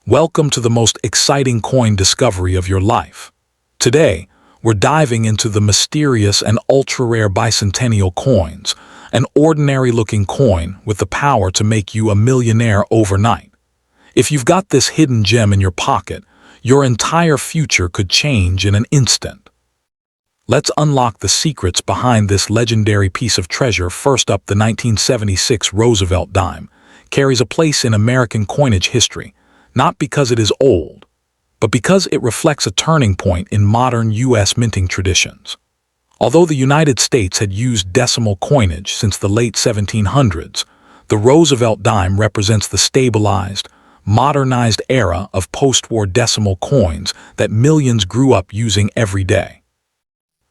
Welcome to the most exciting coin discovery of your life. Today, we're diving into the mysterious and ultra-rare bicentennial coins, an ordinary-looking coin with the power to make you a millionaire overnight. If you've got this hidden gem in your pocket, your entire future could change in an instant. Let's unlock the secrets behind this legendary piece of treasure. First up, the 1976 Roosevelt dime carries a place in American coinage history, not because it is old, but because it reflects a turning point in modern U.S. minting traditions. Although the United States had used decimal coinage since the late 1700s, the Roosevelt dime represents the stabilized, modernized era of post-war decimal coins that millions grew up using every day.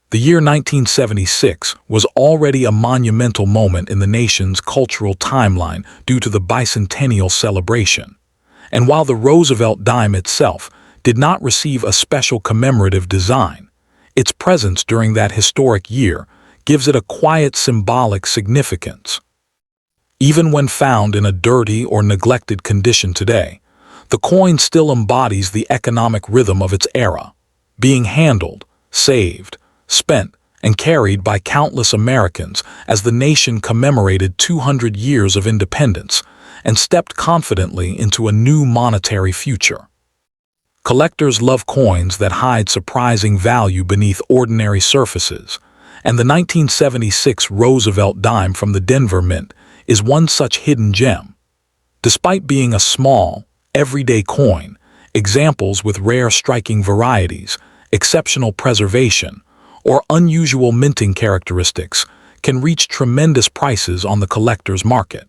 The year 1976 was already a monumental moment in the nation's cultural timeline due to the bicentennial celebration. And while the Roosevelt dime itself did not receive a special commemorative design, its presence during that historic year gives it a quiet symbolic significance. Even when found in a dirty or neglected condition today, the coin still embodies the economic rhythm of its era, being handled, saved, spent, and carried by countless Americans as the nation commemorated 200 years of independence and stepped confidently into a new monetary future. Collectors love coins that hide surprising value beneath ordinary surfaces, and the 1976 Roosevelt dime from the Denver Mint is one such hidden gem. Despite being a small, everyday coin, examples with rare striking varieties, exceptional preservation, or unusual minting characteristics can reach tremendous prices on the collector's market.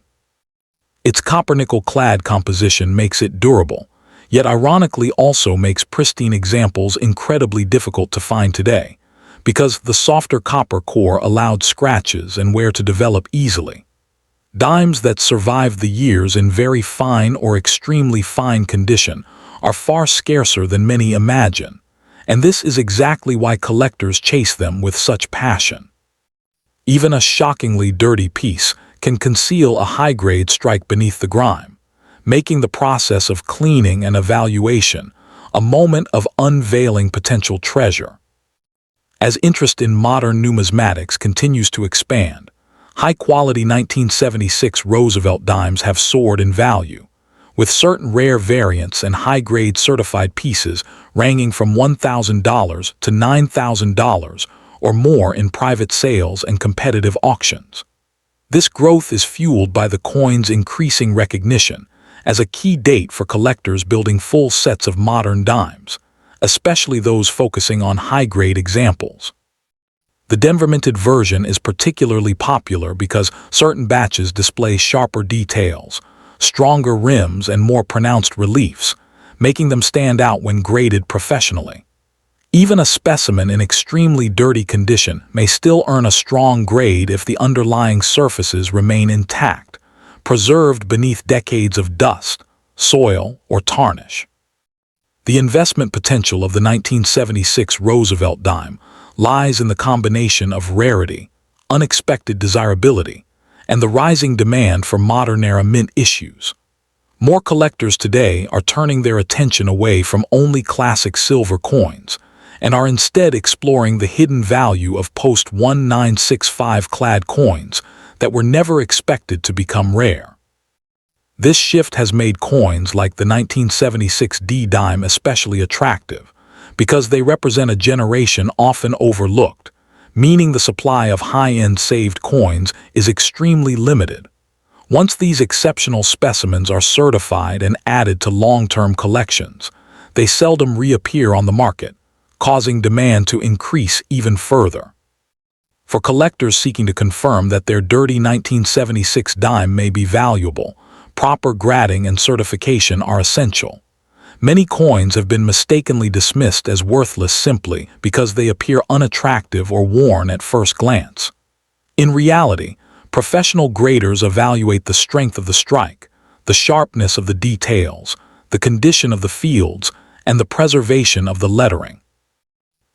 Its copper-nickel-clad composition makes it durable, yet ironically also makes pristine examples incredibly difficult to find today, because the softer copper core allowed scratches and wear to develop easily. Dimes that survived the years in very fine or extremely fine condition are far scarcer than many imagine, and this is exactly why collectors chase them with such passion. Even a shockingly dirty piece can conceal a high-grade strike beneath the grime, making the process of cleaning and evaluation a moment of unveiling potential treasure. As interest in modern numismatics continues to expand, high-quality 1976 Roosevelt dimes have soared in value, with certain rare variants and high-grade certified pieces ranging from $1,000 to $9,000 or more in private sales and competitive auctions. This growth is fueled by the coin's increasing recognition as a key date for collectors building full sets of modern dimes, especially those focusing on high-grade examples. The Denver minted version is particularly popular because certain batches display sharper details, stronger rims, and more pronounced reliefs, making them stand out when graded professionally. Even a specimen in extremely dirty condition may still earn a strong grade if the underlying surfaces remain intact, preserved beneath decades of dust, soil, or tarnish. The investment potential of the 1976 Roosevelt dime lies in the combination of rarity, unexpected desirability, and the rising demand for modern-era mint issues. More collectors today are turning their attention away from only classic silver coins and are instead exploring the hidden value of post-1965 clad coins that were never expected to become rare. This shift has made coins like the 1976 D dime especially attractive because they represent a generation often overlooked, meaning the supply of high-end saved coins is extremely limited. Once these exceptional specimens are certified and added to long-term collections, they seldom reappear on the market, causing demand to increase even further. For collectors seeking to confirm that their dirty 1976 dime may be valuable, proper grading and certification are essential. Many coins have been mistakenly dismissed as worthless simply because they appear unattractive or worn at first glance. In reality, professional graders evaluate the strength of the strike, the sharpness of the details, the condition of the fields, and the preservation of the lettering.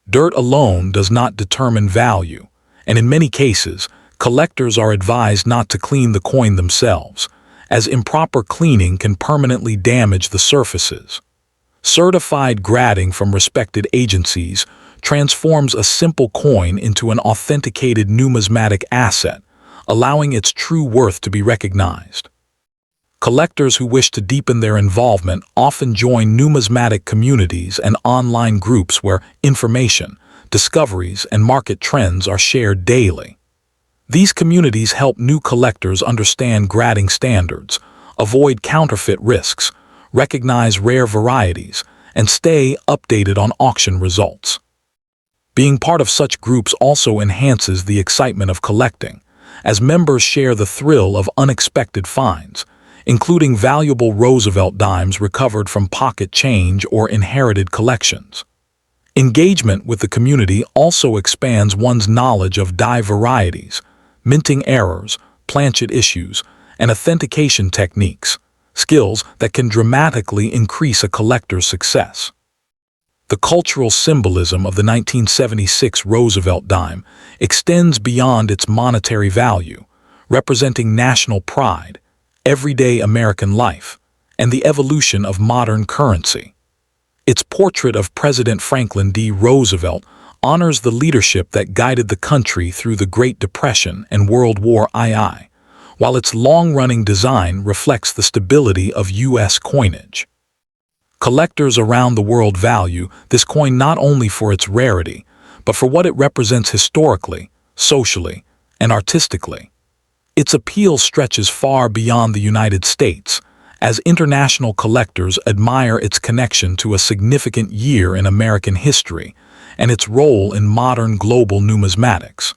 Dirt alone does not determine value, and in many cases, collectors are advised not to clean the coin themselves, as improper cleaning can permanently damage the surfaces. Certified grading from respected agencies transforms a simple coin into an authenticated numismatic asset, allowing its true worth to be recognized. Collectors who wish to deepen their involvement often join numismatic communities and online groups where information, discoveries, and market trends are shared daily. These communities help new collectors understand grading standards, avoid counterfeit risks, recognize rare varieties, and stay updated on auction results. Being part of such groups also enhances the excitement of collecting, as members share the thrill of unexpected finds, including valuable Roosevelt dimes recovered from pocket change or inherited collections. Engagement with the community also expands one's knowledge of die varieties, minting errors, planchet issues, and authentication techniques, skills that can dramatically increase a collector's success. The cultural symbolism of the 1976 Roosevelt dime extends beyond its monetary value, representing national pride, everyday American life, and the evolution of modern currency. Its portrait of President Franklin D. Roosevelt honors the leadership that guided the country through the Great Depression and World War II, while its long-running design reflects the stability of U.S. coinage. Collectors around the world value this coin not only for its rarity, but for what it represents historically, socially, and artistically. Its appeal stretches far beyond the United States, as international collectors admire its connection to a significant year in American history and its role in modern global numismatics.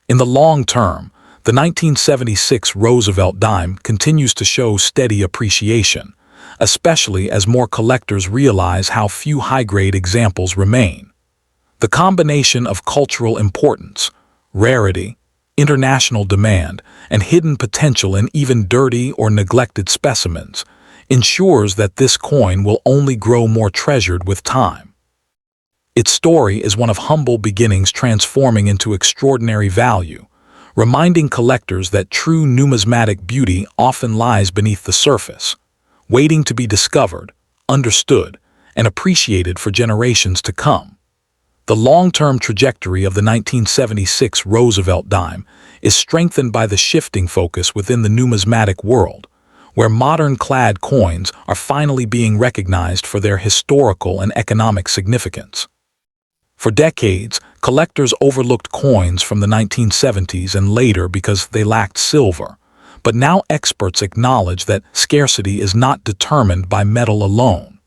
In the long term, the 1976 Roosevelt dime continues to show steady appreciation, especially as more collectors realize how few high-grade examples remain. The combination of cultural importance, rarity, international demand, and hidden potential in even dirty or neglected specimens ensures that this coin will only grow more treasured with time. Its story is one of humble beginnings transforming into extraordinary value, reminding collectors that true numismatic beauty often lies beneath the surface, waiting to be discovered, understood, and appreciated for generations to come. The long-term trajectory of the 1976 Roosevelt dime is strengthened by the shifting focus within the numismatic world, where modern clad coins are finally being recognized for their historical and economic significance. For decades, collectors overlooked coins from the 1970s and later because they lacked silver, but now experts acknowledge that scarcity is not determined by metal alone.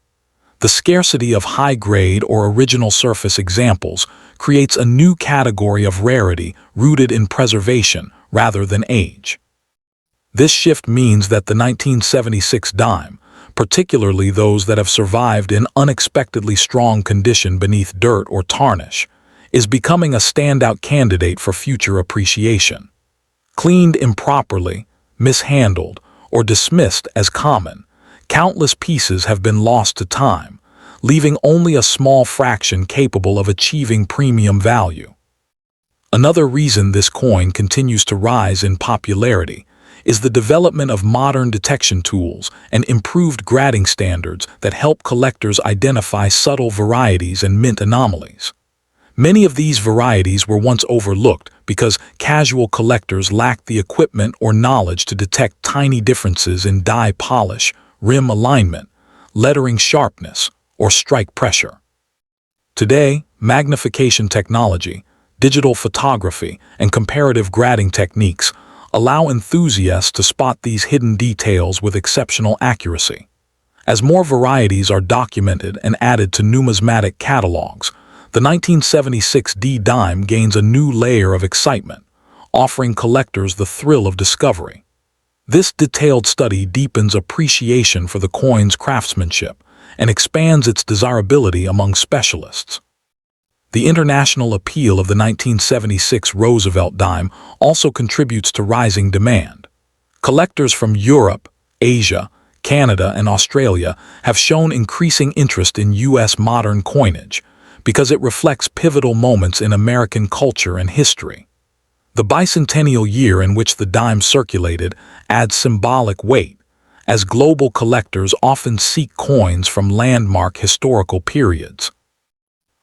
The scarcity of high-grade or original surface examples creates a new category of rarity rooted in preservation rather than age. This shift means that the 1976 dime, particularly those that have survived in unexpectedly strong condition beneath dirt or tarnish, is becoming a standout candidate for future appreciation. Cleaned improperly, mishandled, or dismissed as common, countless pieces have been lost to time, leaving only a small fraction capable of achieving premium value. Another reason this coin continues to rise in popularity is the development of modern detection tools and improved grading standards that help collectors identify subtle varieties and mint anomalies. Many of these varieties were once overlooked because casual collectors lacked the equipment or knowledge to detect tiny differences in die polish, rim alignment, lettering sharpness, or strike pressure. Today, magnification technology, digital photography, and comparative grading techniques allow enthusiasts to spot these hidden details with exceptional accuracy. As more varieties are documented and added to numismatic catalogs, the 1976 D dime gains a new layer of excitement, offering collectors the thrill of discovery. This detailed study deepens appreciation for the coin's craftsmanship and expands its desirability among specialists. The international appeal of the 1976 Roosevelt dime also contributes to rising demand. Collectors from Europe, Asia, Canada, and Australia have shown increasing interest in U.S. modern coinage because it reflects pivotal moments in American culture and history. The bicentennial year in which the dime circulated adds symbolic weight, as global collectors often seek coins from landmark historical periods.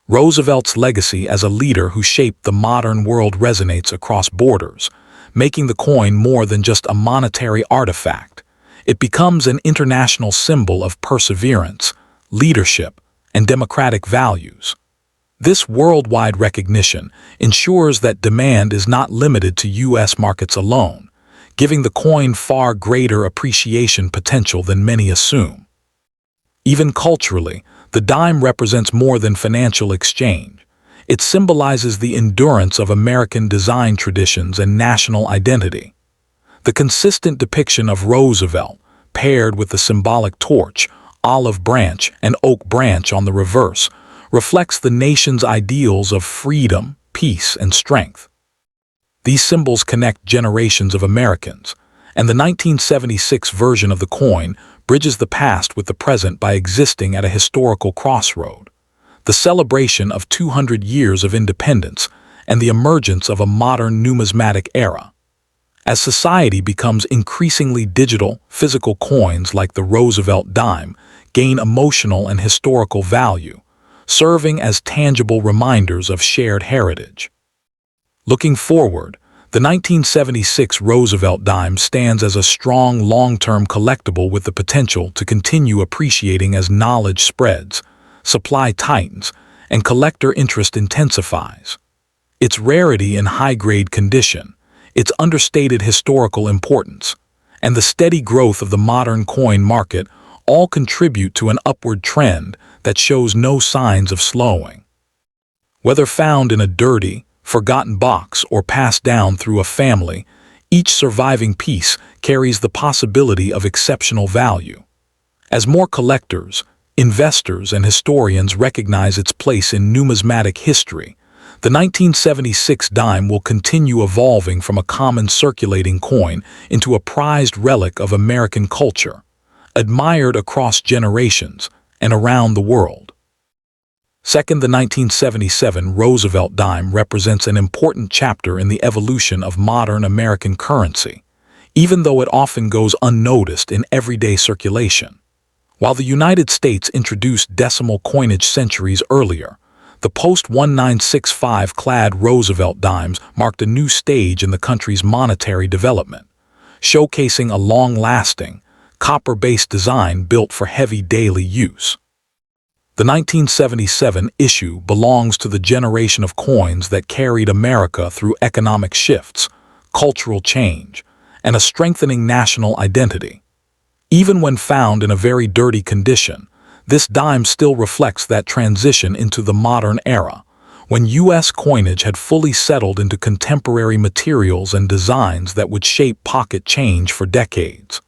Roosevelt's legacy as a leader who shaped the modern world resonates across borders, making the coin more than just a monetary artifact. It becomes an international symbol of perseverance, leadership, and democratic values. This worldwide recognition ensures that demand is not limited to U.S. markets alone, giving the coin far greater appreciation potential than many assume. Even culturally, the dime represents more than financial exchange. It symbolizes the endurance of American design traditions and national identity. The consistent depiction of Roosevelt, paired with the symbolic torch, olive branch, and oak branch on the reverse, reflects the nation's ideals of freedom, peace, and strength. These symbols connect generations of Americans, and the 1976 version of the coin bridges the past with the present by existing at a historical crossroad, the celebration of 200 years of independence and the emergence of a modern numismatic era. As society becomes increasingly digital, physical coins like the Roosevelt dime gain emotional and historical value, serving as tangible reminders of shared heritage. Looking forward, the 1976 Roosevelt dime stands as a strong long-term collectible with the potential to continue appreciating as knowledge spreads, supply tightens, and collector interest intensifies. Its rarity and high-grade condition, its understated historical importance, and the steady growth of the modern coin market all contribute to an upward trend that shows no signs of slowing. Whether found in a dirty, forgotten box or passed down through a family, each surviving piece carries the possibility of exceptional value. As more collectors, investors, and historians recognize its place in numismatic history, the 1976 dime will continue evolving from a common circulating coin into a prized relic of American culture, admired across generations and around the world. Second, the 1977 Roosevelt dime represents an important chapter in the evolution of modern American currency, even though it often goes unnoticed in everyday circulation. While the United States introduced decimal coinage centuries earlier, the post-1965 clad Roosevelt dimes marked a new stage in the country's monetary development, showcasing a long-lasting, copper-based design built for heavy daily use. The 1977 issue belongs to the generation of coins that carried America through economic shifts, cultural change, and a strengthening national identity. Even when found in a very dirty condition, this dime still reflects that transition into the modern era, when U.S. coinage had fully settled into contemporary materials and designs that would shape pocket change for decades.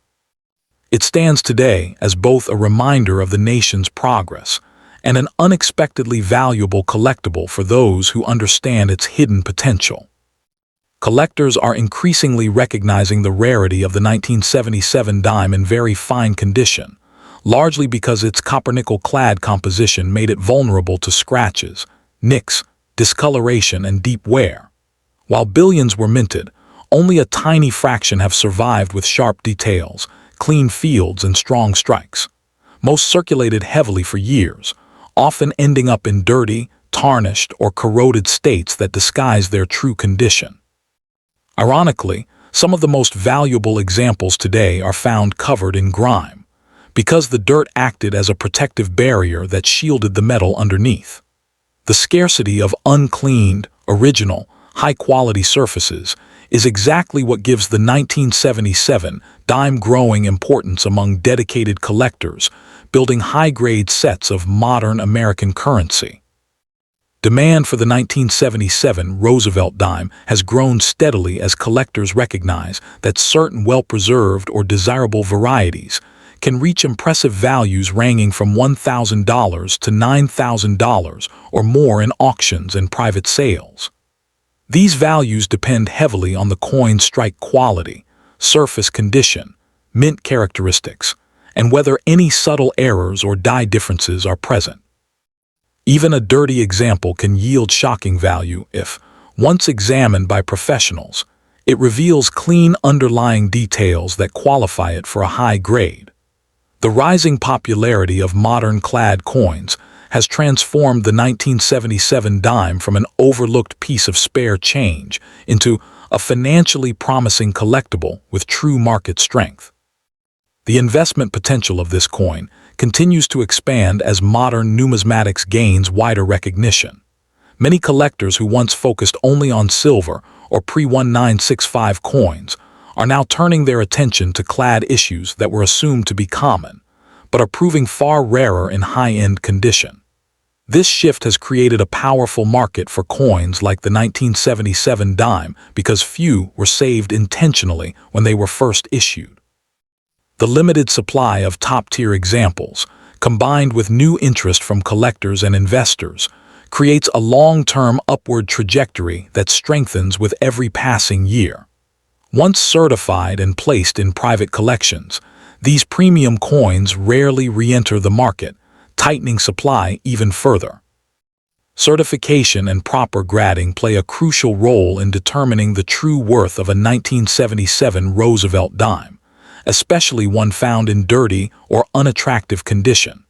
It stands today as both a reminder of the nation's progress and an unexpectedly valuable collectible for those who understand its hidden potential. Collectors are increasingly recognizing the rarity of the 1977 dime in very fine condition, largely because its copper-nickel-clad composition made it vulnerable to scratches, nicks, discoloration, and deep wear. While billions were minted, only a tiny fraction have survived with sharp details, clean fields, and strong strikes. Most circulated heavily for years, often ending up in dirty, tarnished, or corroded states that disguise their true condition. Ironically, some of the most valuable examples today are found covered in grime, because the dirt acted as a protective barrier that shielded the metal underneath. The scarcity of uncleaned, original, high-quality surfaces is exactly what gives the 1977 dime growing importance among dedicated collectors, building high-grade sets of modern American currency. Demand for the 1977 Roosevelt dime has grown steadily as collectors recognize that certain well-preserved or desirable varieties can reach impressive values ranging from $1,000 to $9,000 or more in auctions and private sales. These values depend heavily on the coin's strike quality, surface condition, mint characteristics, and whether any subtle errors or dye differences are present. Even a dirty example can yield shocking value if, Once examined by professionals, it reveals clean underlying details that qualify it for a high grade. The rising popularity of modern clad coins has transformed the 1977 dime from an overlooked piece of spare change into a financially promising collectible with true market strength. The investment potential of this coin continues to expand as modern numismatics gains wider recognition. Many collectors who once focused only on silver or pre-1965 coins are now turning their attention to clad issues that were assumed to be common, but are proving far rarer in high-end condition. This shift has created a powerful market for coins like the 1977 dime because few were saved intentionally when they were first issued. The limited supply of top-tier examples, combined with new interest from collectors and investors, creates a long-term upward trajectory that strengthens with every passing year. Once certified and placed in private collections, these premium coins rarely re-enter the market, tightening supply even further. Certification and proper grading play a crucial role in determining the true worth of a 1977 Roosevelt dime, especially one found in dirty or unattractive condition.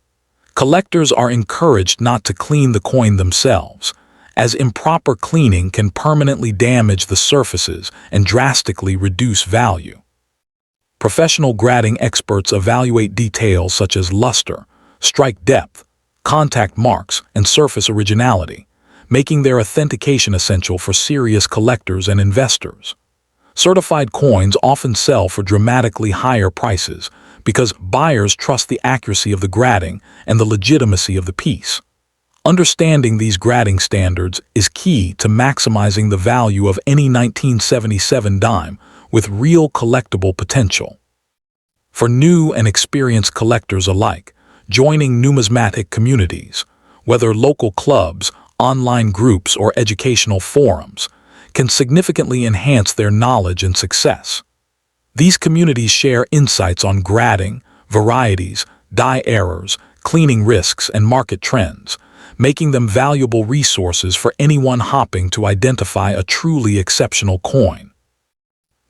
Collectors are encouraged not to clean the coin themselves, as improper cleaning can permanently damage the surfaces and drastically reduce value. Professional grading experts evaluate details such as luster, strike depth, contact marks, and surface originality, making their authentication essential for serious collectors and investors. Certified coins often sell for dramatically higher prices because buyers trust the accuracy of the grading and the legitimacy of the piece. Understanding these grading standards is key to maximizing the value of any 1977 dime with real collectible potential. For new and experienced collectors alike, joining numismatic communities, whether local clubs, online groups, or educational forums, can significantly enhance their knowledge and success. These communities share insights on grading, varieties, dye errors, cleaning risks, and market trends, making them valuable resources for anyone hoping to identify a truly exceptional coin.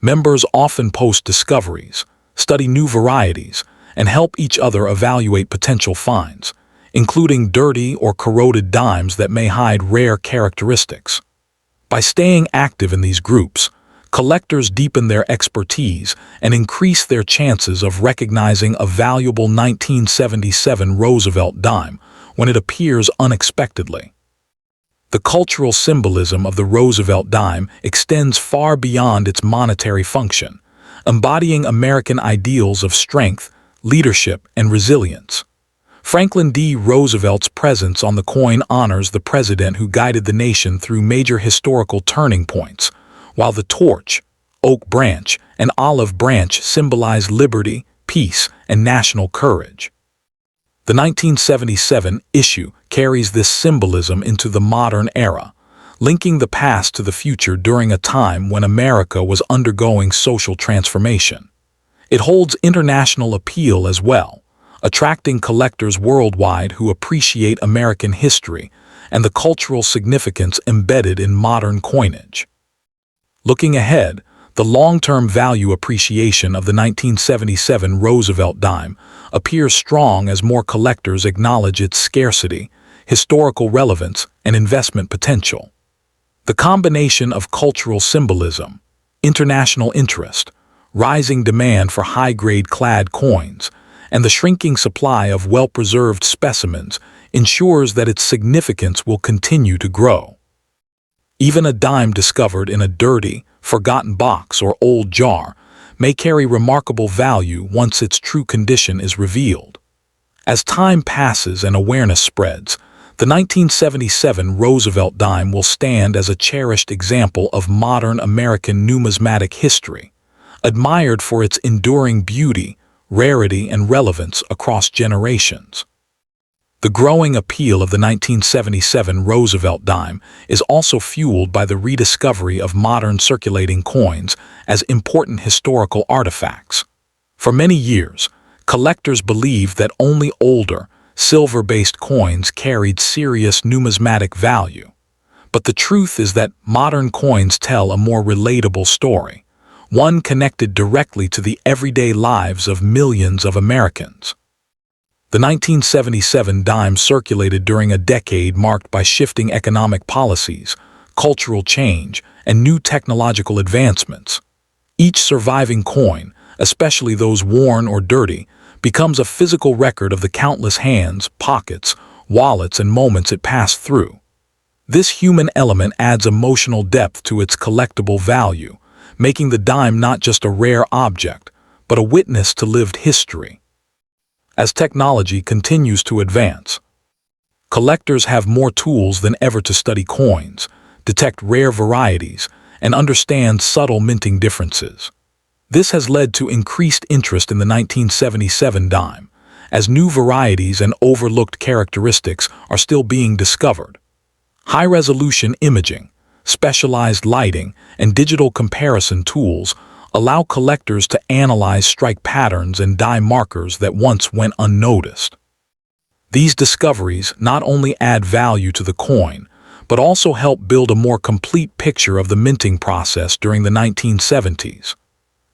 Members often post discoveries, study new varieties, and help each other evaluate potential finds, including dirty or corroded dimes that may hide rare characteristics. By staying active in these groups, collectors deepen their expertise and increase their chances of recognizing a valuable 1977 Roosevelt dime when it appears unexpectedly. The cultural symbolism of the Roosevelt dime extends far beyond its monetary function, embodying American ideals of strength, leadership, and resilience. Franklin D. Roosevelt's presence on the coin honors the president who guided the nation through major historical turning points, while the torch, oak branch, and olive branch symbolize liberty, peace, and national courage. The 1977 issue carries this symbolism into the modern era, linking the past to the future during a time when America was undergoing social transformation. It holds international appeal as well, attracting collectors worldwide who appreciate American history and the cultural significance embedded in modern coinage. Looking ahead, the long-term value appreciation of the 1977 Roosevelt dime appears strong as more collectors acknowledge its scarcity, historical relevance, and investment potential. The combination of cultural symbolism, international interest, rising demand for high-grade clad coins, and the shrinking supply of well-preserved specimens ensures that its significance will continue to grow. Even a dime discovered in a dirty, forgotten box or old jar may carry remarkable value once its true condition is revealed. As time passes and awareness spreads, the 1977 Roosevelt dime will stand as a cherished example of modern American numismatic history, admired for its enduring beauty, rarity, and relevance across generations. The growing appeal of the 1977 Roosevelt dime is also fueled by the rediscovery of modern circulating coins as important historical artifacts. For many years, collectors believed that only older, silver-based coins carried serious numismatic value. But the truth is that modern coins tell a more relatable story, one connected directly to the everyday lives of millions of Americans. The 1977 dime circulated during a decade marked by shifting economic policies, cultural change, and new technological advancements. Each surviving coin, especially those worn or dirty, becomes a physical record of the countless hands, pockets, wallets, and moments it passed through. This human element adds emotional depth to its collectible value, making the dime not just a rare object, but a witness to lived history. As technology continues to advance, collectors have more tools than ever to study coins, detect rare varieties, and understand subtle minting differences. This has led to increased interest in the 1977 dime, as new varieties and overlooked characteristics are still being discovered. High-resolution imaging, specialized lighting, and digital comparison tools allow collectors to analyze strike patterns and die markers that once went unnoticed. These discoveries not only add value to the coin, but also help build a more complete picture of the minting process during the 1970s.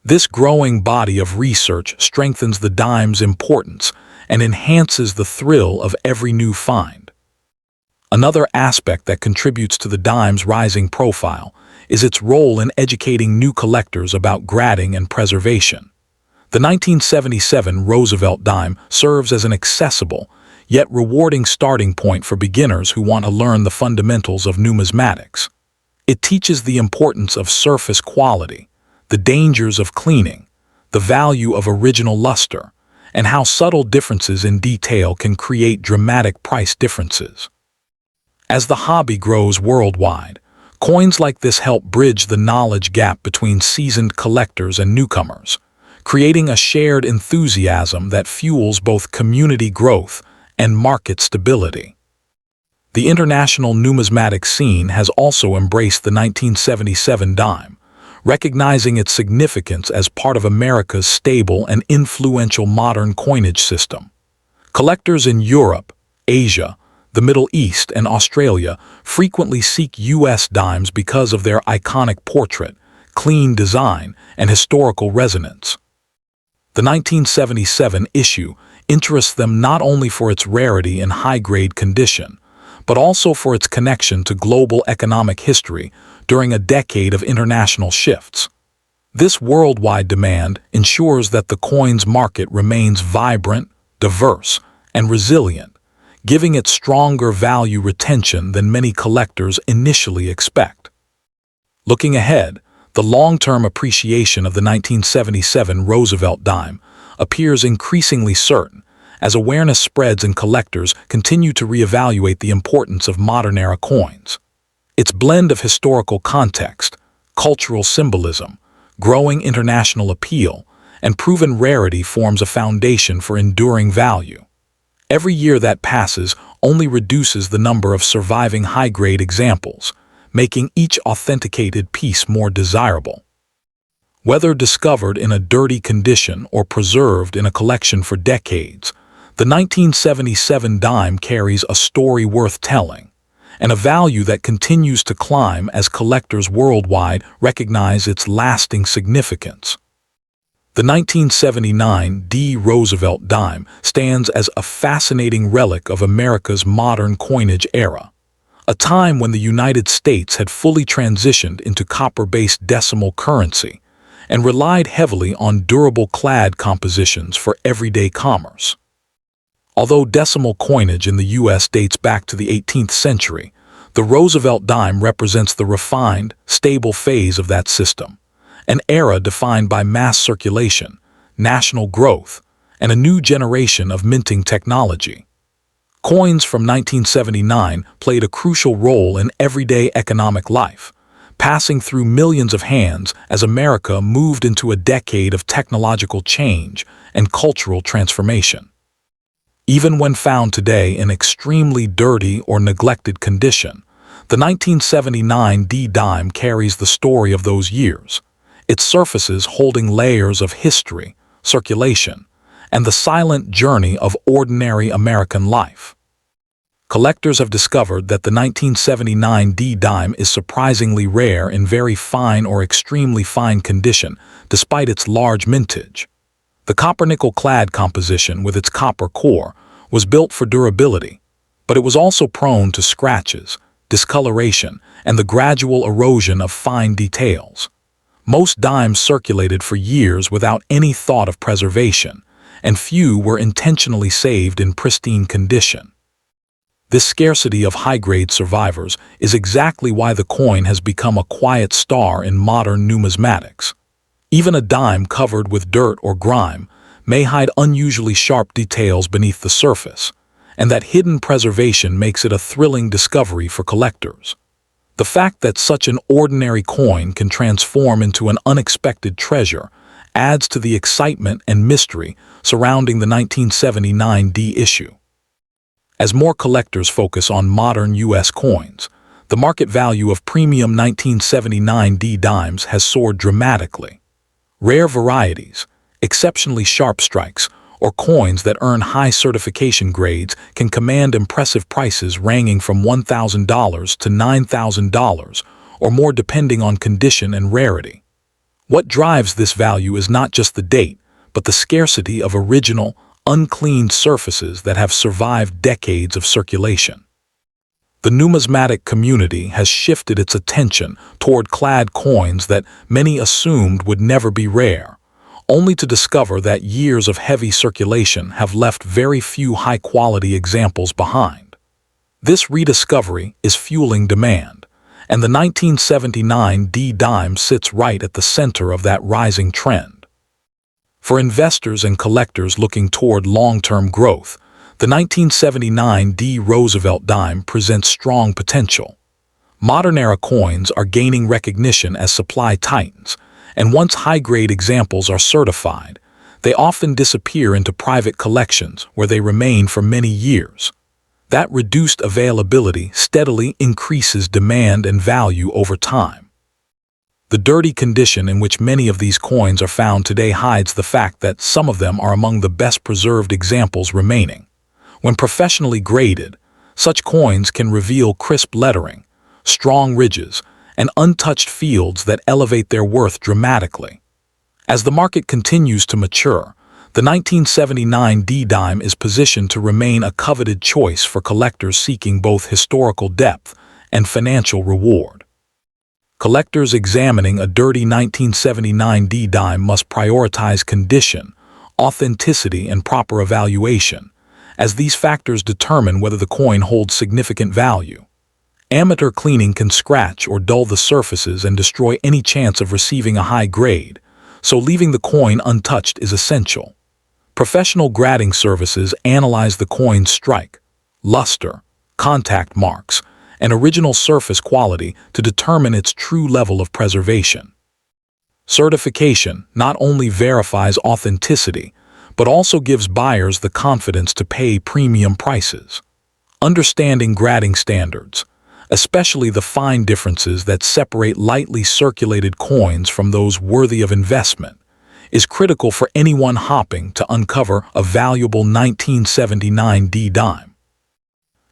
This growing body of research strengthens the dime's importance and enhances the thrill of every new find. Another aspect that contributes to the dime's rising profile is its role in educating new collectors about grading and preservation. The 1977 Roosevelt dime serves as an accessible, yet rewarding starting point for beginners who want to learn the fundamentals of numismatics. It teaches the importance of surface quality, the dangers of cleaning, the value of original luster, and how subtle differences in detail can create dramatic price differences. As the hobby grows worldwide, coins like this help bridge the knowledge gap between seasoned collectors and newcomers, creating a shared enthusiasm that fuels both community growth and market stability. The international numismatic scene has also embraced the 1977 dime, recognizing its significance as part of America's stable and influential modern coinage system. Collectors in Europe, Asia, the Middle East, and Australia frequently seek U.S. dimes because of their iconic portrait, clean design, and historical resonance. The 1977 issue interests them not only for its rarity and high-grade condition, but also for its connection to global economic history during a decade of international shifts. This worldwide demand ensures that the coin's market remains vibrant, diverse, and resilient, giving it stronger value retention than many collectors initially expect. Looking ahead, the long-term appreciation of the 1977 Roosevelt dime appears increasingly certain as awareness spreads and collectors continue to reevaluate the importance of modern-era coins. Its blend of historical context, cultural symbolism, growing international appeal, and proven rarity forms a foundation for enduring value. Every year that passes only reduces the number of surviving high-grade examples, making each authenticated piece more desirable. Whether discovered in a dirty condition or preserved in a collection for decades, the 1977 dime carries a story worth telling, and a value that continues to climb as collectors worldwide recognize its lasting significance. The 1979 D. Roosevelt dime stands as a fascinating relic of America's modern coinage era, a time when the United States had fully transitioned into copper-based decimal currency and relied heavily on durable clad compositions for everyday commerce. Although decimal coinage in the U.S. dates back to the 18th century, the Roosevelt dime represents the refined, stable phase of that system, an era defined by mass circulation, national growth, and a new generation of minting technology. Coins from 1979 played a crucial role in everyday economic life, passing through millions of hands as America moved into a decade of technological change and cultural transformation. Even when found today in extremely dirty or neglected condition, the 1979 D dime carries the story of those years, its surfaces holding layers of history, circulation, and the silent journey of ordinary American life. collectors have discovered that the 1979 D dime is surprisingly rare in very fine or extremely fine condition, despite its large mintage. The copper-nickel clad composition with its copper core was built for durability, but it was also prone to scratches, discoloration, and the gradual erosion of fine details. Most dimes circulated for years without any thought of preservation, and few were intentionally saved in pristine condition. This scarcity of high-grade survivors is exactly why the coin has become a quiet star in modern numismatics. Even a dime covered with dirt or grime may hide unusually sharp details beneath the surface, and that hidden preservation makes it a thrilling discovery for collectors. The fact that such an ordinary coin can transform into an unexpected treasure adds to the excitement and mystery surrounding the 1979 D issue. As more collectors focus on modern U.S. coins, the market value of premium 1979 D dimes has soared dramatically. Rare varieties, exceptionally sharp strikes, or coins that earn high certification grades can command impressive prices ranging from $1,000 to $9,000 or more depending on condition and rarity. What drives this value is not just the date, but the scarcity of original, uncleaned surfaces that have survived decades of circulation. The numismatic community has shifted its attention toward clad coins that many assumed would never be rare, only to discover that years of heavy circulation have left very few high-quality examples behind. This rediscovery is fueling demand, and the 1979 D dime sits right at the center of that rising trend. For investors and collectors looking toward long-term growth, the 1979 D Roosevelt dime presents strong potential. Modern-era coins are gaining recognition as supply tightens, and once high-grade examples are certified, they often disappear into private collections where they remain for many years. That reduced availability steadily increases demand and value over time. The dirty condition in which many of these coins are found today hides the fact that some of them are among the best preserved examples remaining. When professionally graded, such coins can reveal crisp lettering, strong ridges, and untouched fields that elevate their worth dramatically. As the market continues to mature, the 1979 D dime is positioned to remain a coveted choice for collectors seeking both historical depth and financial reward. Collectors examining a dirty 1979 D dime must prioritize condition, authenticity, and proper evaluation, as these factors determine whether the coin holds significant value. Amateur cleaning can scratch or dull the surfaces and destroy any chance of receiving a high grade, so leaving the coin untouched is essential. Professional grading services analyze the coin's strike, luster, contact marks, and original surface quality to determine its true level of preservation. Certification not only verifies authenticity, but also gives buyers the confidence to pay premium prices. Understanding grading standards, especially the fine differences that separate lightly circulated coins from those worthy of investment, is critical for anyone hoping to uncover a valuable 1979 D dime.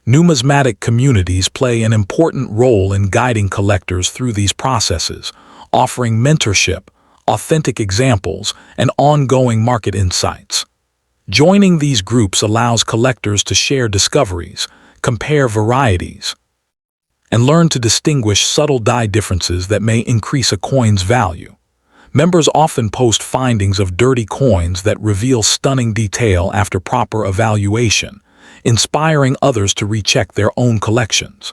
Numismatic communities play an important role in guiding collectors through these processes, offering mentorship, authentic examples, and ongoing market insights. Joining these groups allows collectors to share discoveries, compare varieties, and learn to distinguish subtle die differences that may increase a coin's value. Members often post findings of dirty coins that reveal stunning detail after proper evaluation, inspiring others to recheck their own collections.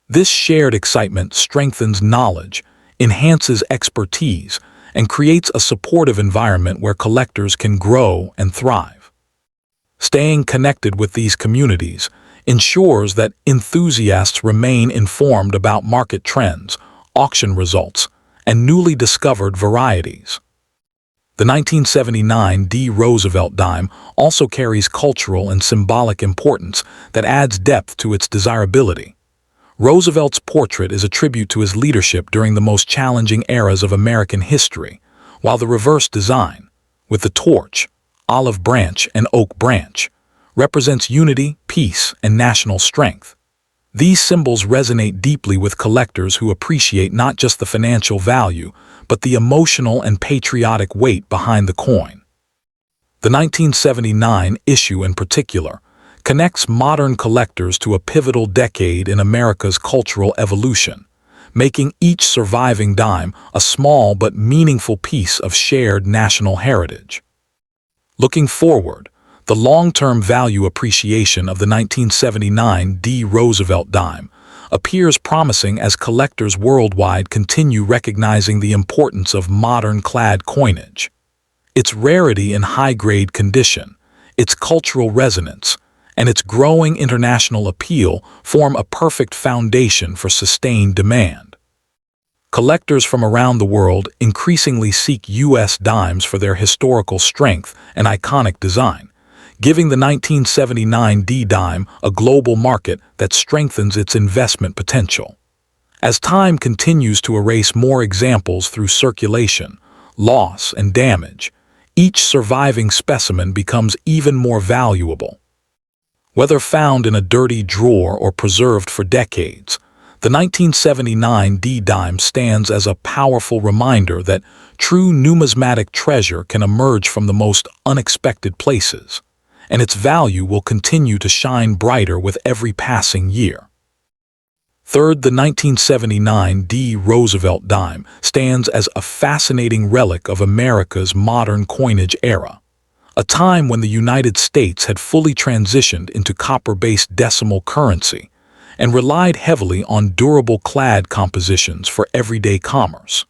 This shared excitement strengthens knowledge, enhances expertise, and creates a supportive environment where collectors can grow and thrive. Staying connected with these communities ensures that enthusiasts remain informed about market trends, auction results, and newly discovered varieties. The 1979 D Roosevelt dime also carries cultural and symbolic importance that adds depth to its desirability. Roosevelt's portrait is a tribute to his leadership during the most challenging eras of American history, while the reverse design, with the torch, olive branch, and oak branch, represents unity, peace, and national strength. These symbols resonate deeply with collectors who appreciate not just the financial value, but the emotional and patriotic weight behind the coin. The 1979 issue in particular connects modern collectors to a pivotal decade in America's cultural evolution, making each surviving dime a small but meaningful piece of shared national heritage. Looking forward, the long-term value appreciation of the 1979 Roosevelt dime appears promising as collectors worldwide continue recognizing the importance of modern clad coinage. Its rarity and high-grade condition, its cultural resonance, and its growing international appeal form a perfect foundation for sustained demand. Collectors from around the world increasingly seek U.S. dimes for their historical strength and iconic design, giving the 1979 dime a global market that strengthens its investment potential. As time continues to erase more examples through circulation, loss, and damage, each surviving specimen becomes even more valuable. Whether found in a dirty drawer or preserved for decades, the 1979 dime stands as a powerful reminder that true numismatic treasure can emerge from the most unexpected places, and its value will continue to shine brighter with every passing year. Third, the 1979 Roosevelt dime stands as a fascinating relic of America's modern coinage era, a time when the United States had fully transitioned into copper-based decimal currency and relied heavily on durable clad compositions for everyday commerce.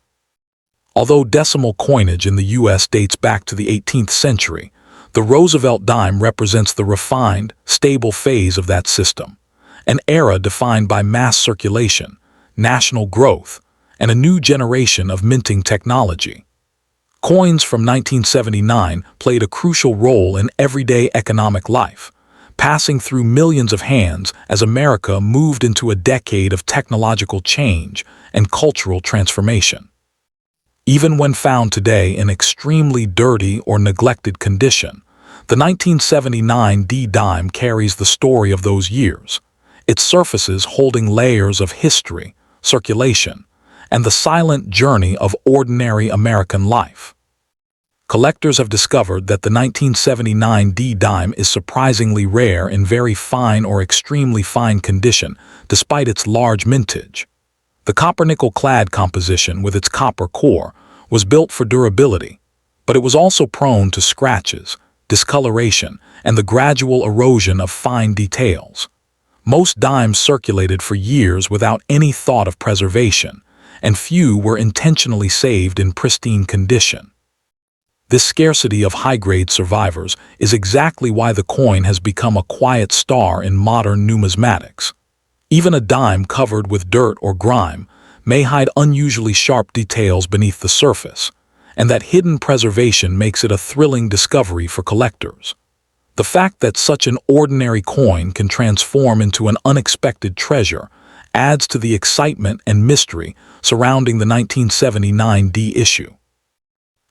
Although decimal coinage in the U.S. dates back to the 18th century, the Roosevelt dime represents the refined, stable phase of that system, an era defined by mass circulation, national growth, and a new generation of minting technology. Coins from 1979 played a crucial role in everyday economic life, passing through millions of hands as America moved into a decade of technological change and cultural transformation. Even when found today in extremely dirty or neglected condition, the 1979 dime carries the story of those years, its surfaces holding layers of history, circulation, and the silent journey of ordinary American life. Collectors have discovered that the 1979 dime is surprisingly rare in very fine or extremely fine condition, despite its large mintage. The copper-nickel clad composition with its copper core was built for durability, but it was also prone to scratches, discoloration, and the gradual erosion of fine details. Most dimes circulated for years without any thought of preservation, and few were intentionally saved in pristine condition. This scarcity of high-grade survivors is exactly why the coin has become a quiet star in modern numismatics. Even a dime covered with dirt or grime may hide unusually sharp details beneath the surface, and that hidden preservation makes it a thrilling discovery for collectors. The fact that such an ordinary coin can transform into an unexpected treasure adds to the excitement and mystery surrounding the 1979 issue.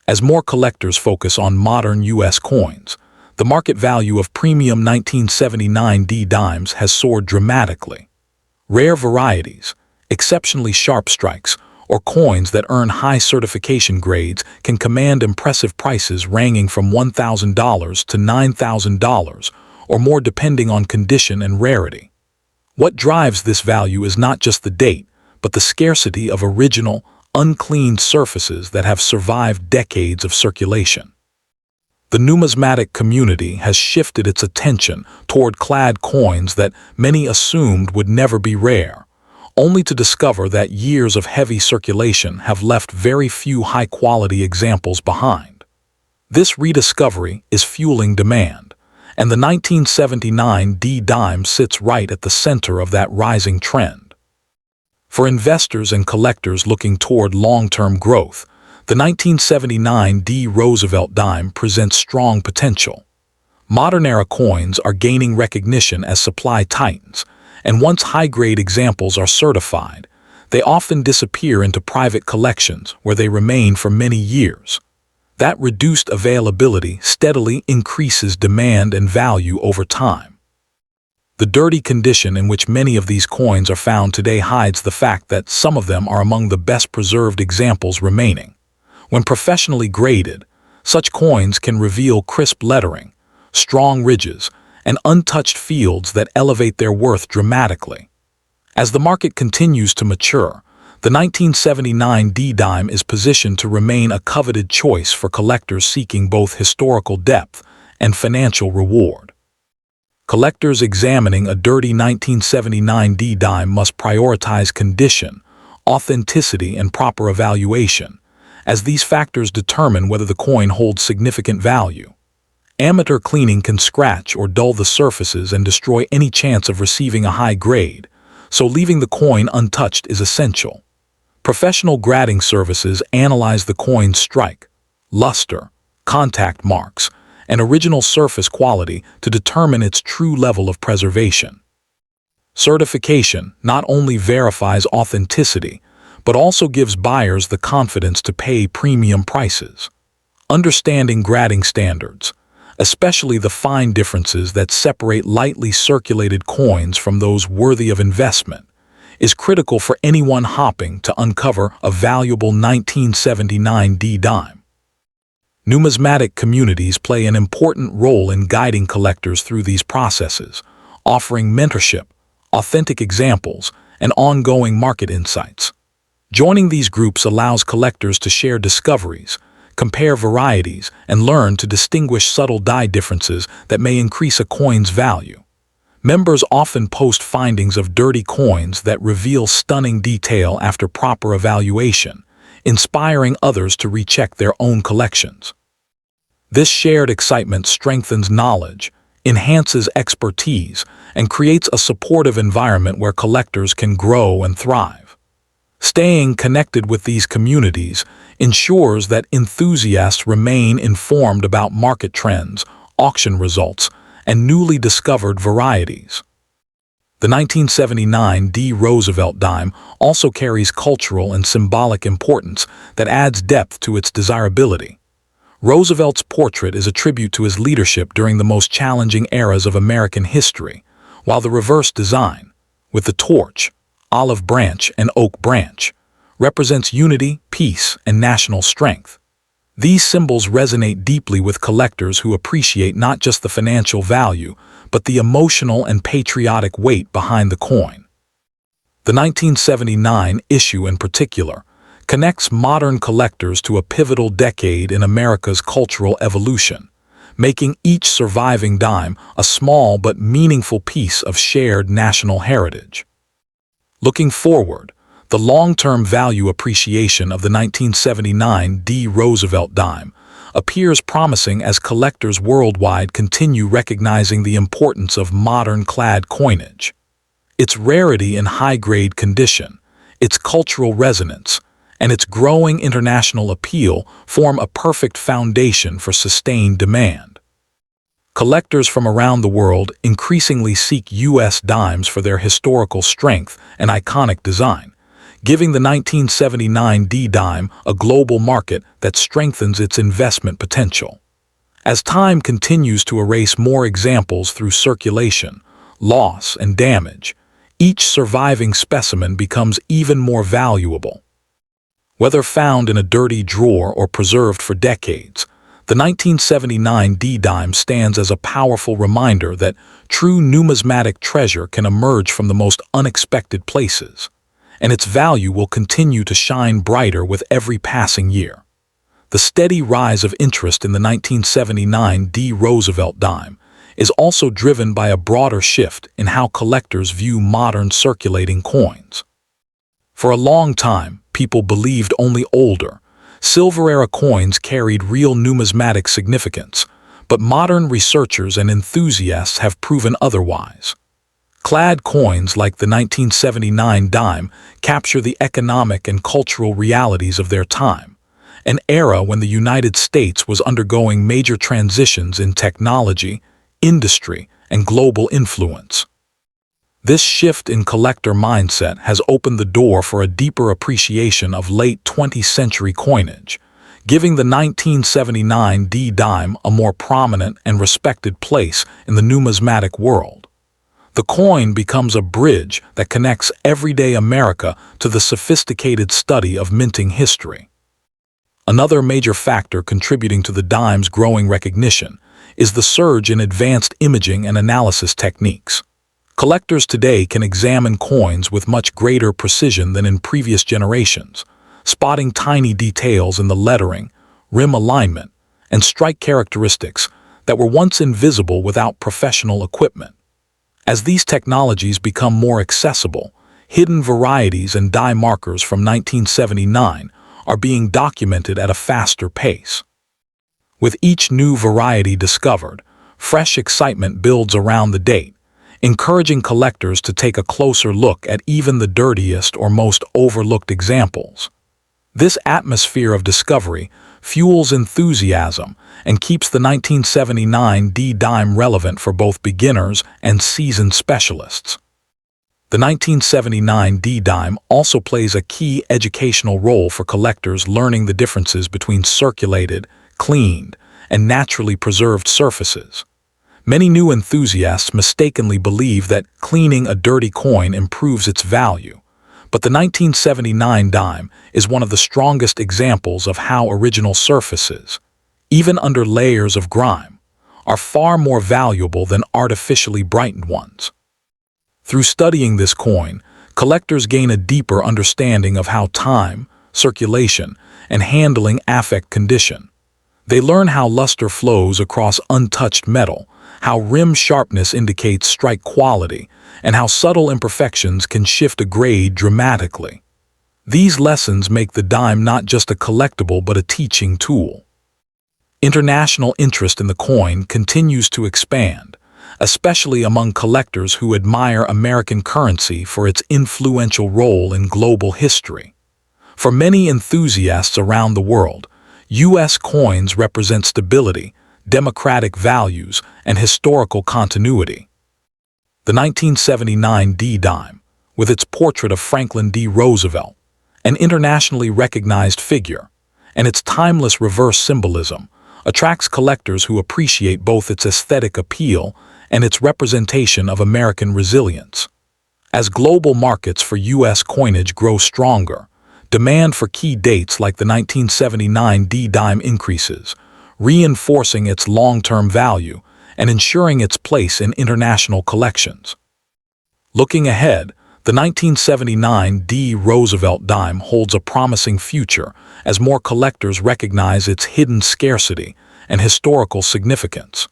As more collectors focus on modern U.S. coins, the market value of premium 1979 dimes has soared dramatically. Rare varieties, exceptionally sharp strikes, or coins that earn high certification grades can command impressive prices ranging from $1,000 to $9,000 or more depending on condition and rarity. What drives this value is not just the date, but the scarcity of original, uncleaned surfaces that have survived decades of circulation. The numismatic community has shifted its attention toward clad coins that many assumed would never be rare, only to discover that years of heavy circulation have left very few high-quality examples behind. This rediscovery is fueling demand, and the 1979 dime sits right at the center of that rising trend. For investors and collectors looking toward long-term growth, the 1979 Roosevelt dime presents strong potential. Modern-era coins are gaining recognition as supply tightens, and once high-grade examples are certified, they often disappear into private collections where they remain for many years. That reduced availability steadily increases demand and value over time. The dirty condition in which many of these coins are found today hides the fact that some of them are among the best preserved examples remaining. When professionally graded, such coins can reveal crisp lettering, strong ridges, and untouched fields that elevate their worth dramatically. As the market continues to mature, the 1979 D-dime is positioned to remain a coveted choice for collectors seeking both historical depth and financial reward. Collectors examining a dirty 1979 D-dime must prioritize condition, authenticity, and proper evaluation, as these factors determine whether the coin holds significant value. Amateur cleaning can scratch or dull the surfaces and destroy any chance of receiving a high grade, so leaving the coin untouched is essential. Professional grading services analyze the coin's strike, luster, contact marks, and original surface quality to determine its true level of preservation. Certification not only verifies authenticity, but also gives buyers the confidence to pay premium prices. Understanding grading standards, especially the fine differences that separate lightly circulated coins from those worthy of investment, is critical for anyone hoping to uncover a valuable 1979 D-dime. Numismatic communities play an important role in guiding collectors through these processes, offering mentorship, authentic examples, and ongoing market insights. Joining these groups allows collectors to share discoveries, compare varieties, and learn to distinguish subtle die differences that may increase a coin's value. Members often post findings of dirty coins that reveal stunning detail after proper evaluation, inspiring others to recheck their own collections. This shared excitement strengthens knowledge, enhances expertise, and creates a supportive environment where collectors can grow and thrive. Staying connected with these communities ensures that enthusiasts remain informed about market trends, auction results, and newly discovered varieties. The 1979 D. Roosevelt dime also carries cultural and symbolic importance that adds depth to its desirability. Roosevelt's portrait is a tribute to his leadership during the most challenging eras of American history, while the reverse design, with the torch, olive branch, and oak branch, represents unity, peace, and national strength. These symbols resonate deeply with collectors who appreciate not just the financial value, but the emotional and patriotic weight behind the coin. The 1979 issue in particular connects modern collectors to a pivotal decade in America's cultural evolution, making each surviving dime a small but meaningful piece of shared national heritage. Looking forward, the long-term value appreciation of the 1979 D. Roosevelt dime appears promising as collectors worldwide continue recognizing the importance of modern clad coinage. Its rarity and high-grade condition, its cultural resonance, and its growing international appeal form a perfect foundation for sustained demand. Collectors from around the world increasingly seek U.S. dimes for their historical strength and iconic design, giving the 1979 D-dime a global market that strengthens its investment potential. As time continues to erase more examples through circulation, loss, and damage, each surviving specimen becomes even more valuable. Whether found in a dirty drawer or preserved for decades, the 1979 D-dime stands as a powerful reminder that true numismatic treasure can emerge from the most unexpected places, and its value will continue to shine brighter with every passing year. The steady rise of interest in the 1979 D. Roosevelt dime is also driven by a broader shift in how collectors view modern circulating coins. For a long time, people believed only older, Silver-era coins carried real numismatic significance, but modern researchers and enthusiasts have proven otherwise. Clad coins like the 1979 dime capture the economic and cultural realities of their time, an era when the United States was undergoing major transitions in technology, industry, and global influence. This shift in collector mindset has opened the door for a deeper appreciation of late 20th century coinage, giving the 1979 D dime a more prominent and respected place in the numismatic world. The coin becomes a bridge that connects everyday America to the sophisticated study of minting history. Another major factor contributing to the dime's growing recognition is the surge in advanced imaging and analysis techniques. Collectors today can examine coins with much greater precision than in previous generations, spotting tiny details in the lettering, rim alignment, and strike characteristics that were once invisible without professional equipment. As these technologies become more accessible, hidden varieties and die markers from 1979 are being documented at a faster pace. With each new variety discovered, fresh excitement builds around the date, encouraging collectors to take a closer look at even the dirtiest or most overlooked examples. This atmosphere of discovery fuels enthusiasm and keeps the 1979 D dime relevant for both beginners and seasoned specialists. The 1979 D dime also plays a key educational role for collectors learning the differences between circulated, cleaned, and naturally preserved surfaces. Many new enthusiasts mistakenly believe that cleaning a dirty coin improves its value, but the 1979 dime is one of the strongest examples of how original surfaces, even under layers of grime, are far more valuable than artificially brightened ones. Through studying this coin, collectors gain a deeper understanding of how time, circulation, and handling affect condition. They learn how luster flows across untouched metal, how rim sharpness indicates strike quality, and how subtle imperfections can shift a grade dramatically. These lessons make the dime not just a collectible but a teaching tool. International interest in the coin continues to expand, especially among collectors who admire American currency for its influential role in global history. For many enthusiasts around the world, U.S. coins represent stability, democratic values, and historical continuity. The 1979 D dime, with its portrait of Franklin D. Roosevelt, an internationally recognized figure, and its timeless reverse symbolism, attracts collectors who appreciate both its aesthetic appeal and its representation of American resilience. As global markets for U.S. coinage grow stronger, demand for key dates like the 1979 D dime increases, reinforcing its long-term value and ensuring its place in international collections. Looking ahead, the 1979 D Roosevelt dime holds a promising future as more collectors recognize its hidden scarcity and historical significance.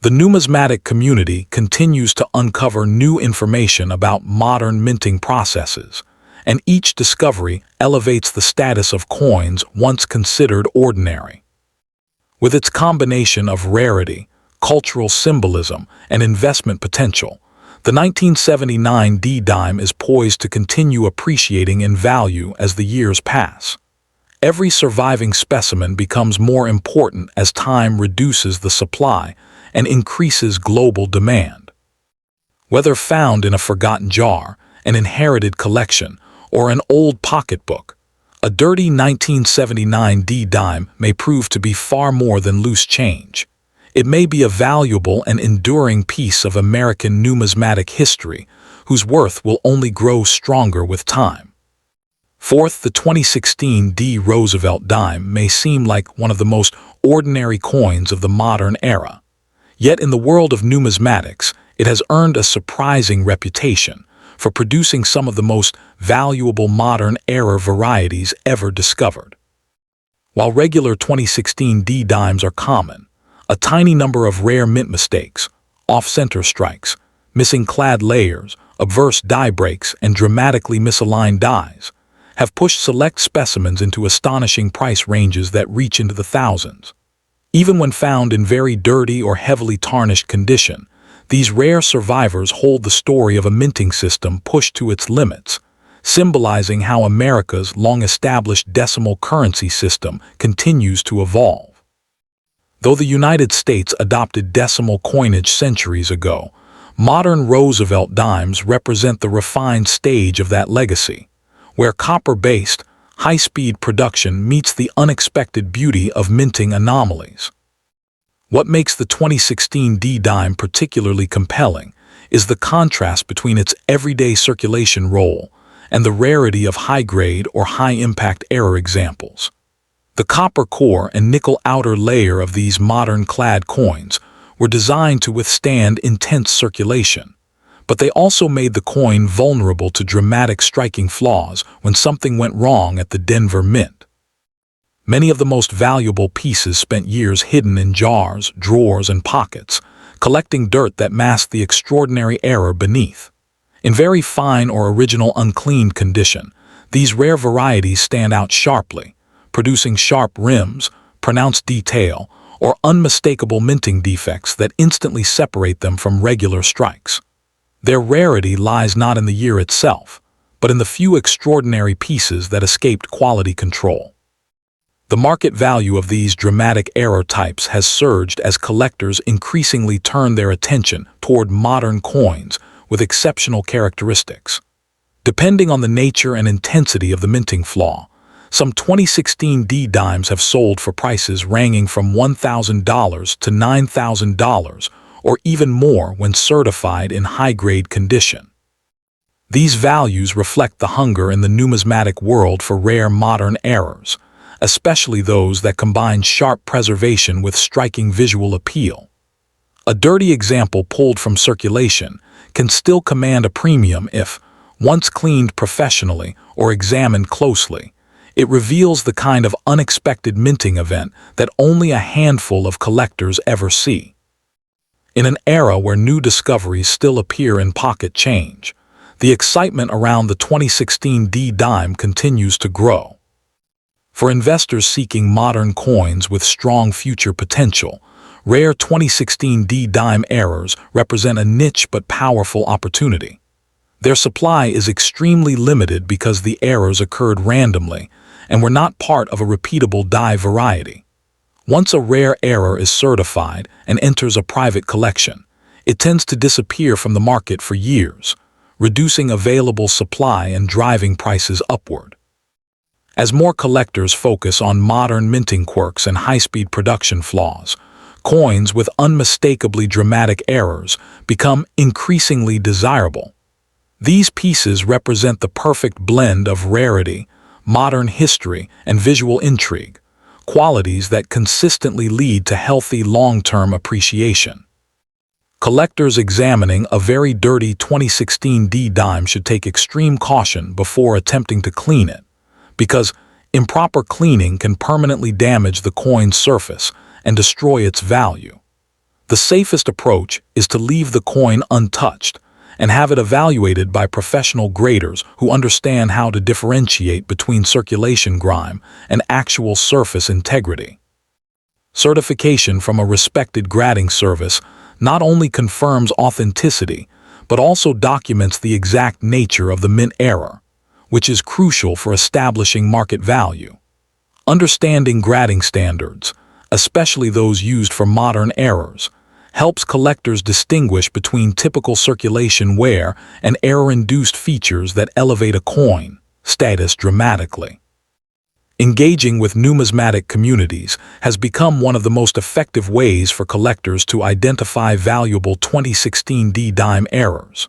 The numismatic community continues to uncover new information about modern minting processes, and each discovery elevates the status of coins once considered ordinary. With its combination of rarity, cultural symbolism, and investment potential, the 1979 D dime is poised to continue appreciating in value as the years pass. Every surviving specimen becomes more important as time reduces the supply and increases global demand. Whether found in a forgotten jar, an inherited collection, or an old pocketbook, a dirty 1979 D dime may prove to be far more than loose change. It may be a valuable and enduring piece of American numismatic history, whose worth will only grow stronger with time. Fourth, the 2016 D Roosevelt dime may seem like one of the most ordinary coins of the modern era. Yet in the world of numismatics, it has earned a surprising reputation for producing some of the most valuable modern-era varieties ever discovered. While regular 2016 D dimes are common, a tiny number of rare mint mistakes, off-center strikes, missing clad layers, obverse die breaks, and dramatically misaligned dies have pushed select specimens into astonishing price ranges that reach into the thousands. Even when found in very dirty or heavily tarnished condition, these rare survivors hold the story of a minting system pushed to its limits, symbolizing how America's long-established decimal currency system continues to evolve. Though the United States adopted decimal coinage centuries ago, modern Roosevelt dimes represent the refined stage of that legacy, where copper-based, high-speed production meets the unexpected beauty of minting anomalies. What makes the 2016 D-Dime particularly compelling is the contrast between its everyday circulation role and the rarity of high-grade or high-impact error examples. The copper core and nickel outer layer of these modern clad coins were designed to withstand intense circulation, but they also made the coin vulnerable to dramatic striking flaws when something went wrong at the Denver Mint. Many of the most valuable pieces spent years hidden in jars, drawers, and pockets, collecting dirt that masked the extraordinary error beneath. In very fine or original uncleaned condition, these rare varieties stand out sharply, producing sharp rims, pronounced detail, or unmistakable minting defects that instantly separate them from regular strikes. Their rarity lies not in the year itself, but in the few extraordinary pieces that escaped quality control. The market value of these dramatic error types has surged as collectors increasingly turn their attention toward modern coins with exceptional characteristics. Depending on the nature and intensity of the minting flaw, some 2016 D-Dimes have sold for prices ranging from $1,000 to $9,000 or even more when certified in high-grade condition. These values reflect the hunger in the numismatic world for rare modern errors, especially those that combine sharp preservation with striking visual appeal. A dirty example pulled from circulation can still command a premium if, once cleaned professionally or examined closely, it reveals the kind of unexpected minting event that only a handful of collectors ever see. In an era where new discoveries still appear in pocket change, the excitement around the 2016 D-Dime continues to grow. For investors seeking modern coins with strong future potential, rare 2016 D-Dime errors represent a niche but powerful opportunity. Their supply is extremely limited because the errors occurred randomly and were not part of a repeatable die variety. Once a rare error is certified and enters a private collection, it tends to disappear from the market for years, reducing available supply and driving prices upward. As more collectors focus on modern minting quirks and high-speed production flaws, coins with unmistakably dramatic errors become increasingly desirable. These pieces represent the perfect blend of rarity, modern history, and visual intrigue, qualities that consistently lead to healthy long-term appreciation. Collectors examining a very dirty 2016 D-Dime should take extreme caution before attempting to clean it, because improper cleaning can permanently damage the coin's surface and destroy its value. The safest approach is to leave the coin untouched and have it evaluated by professional graders who understand how to differentiate between circulation grime and actual surface integrity. Certification from a respected grading service not only confirms authenticity, but also documents the exact nature of the mint error, which is crucial for establishing market value. Understanding grading standards, especially those used for modern errors, helps collectors distinguish between typical circulation wear and error-induced features that elevate a coin status dramatically. Engaging with numismatic communities has become one of the most effective ways for collectors to identify valuable 2016 D-Dime errors.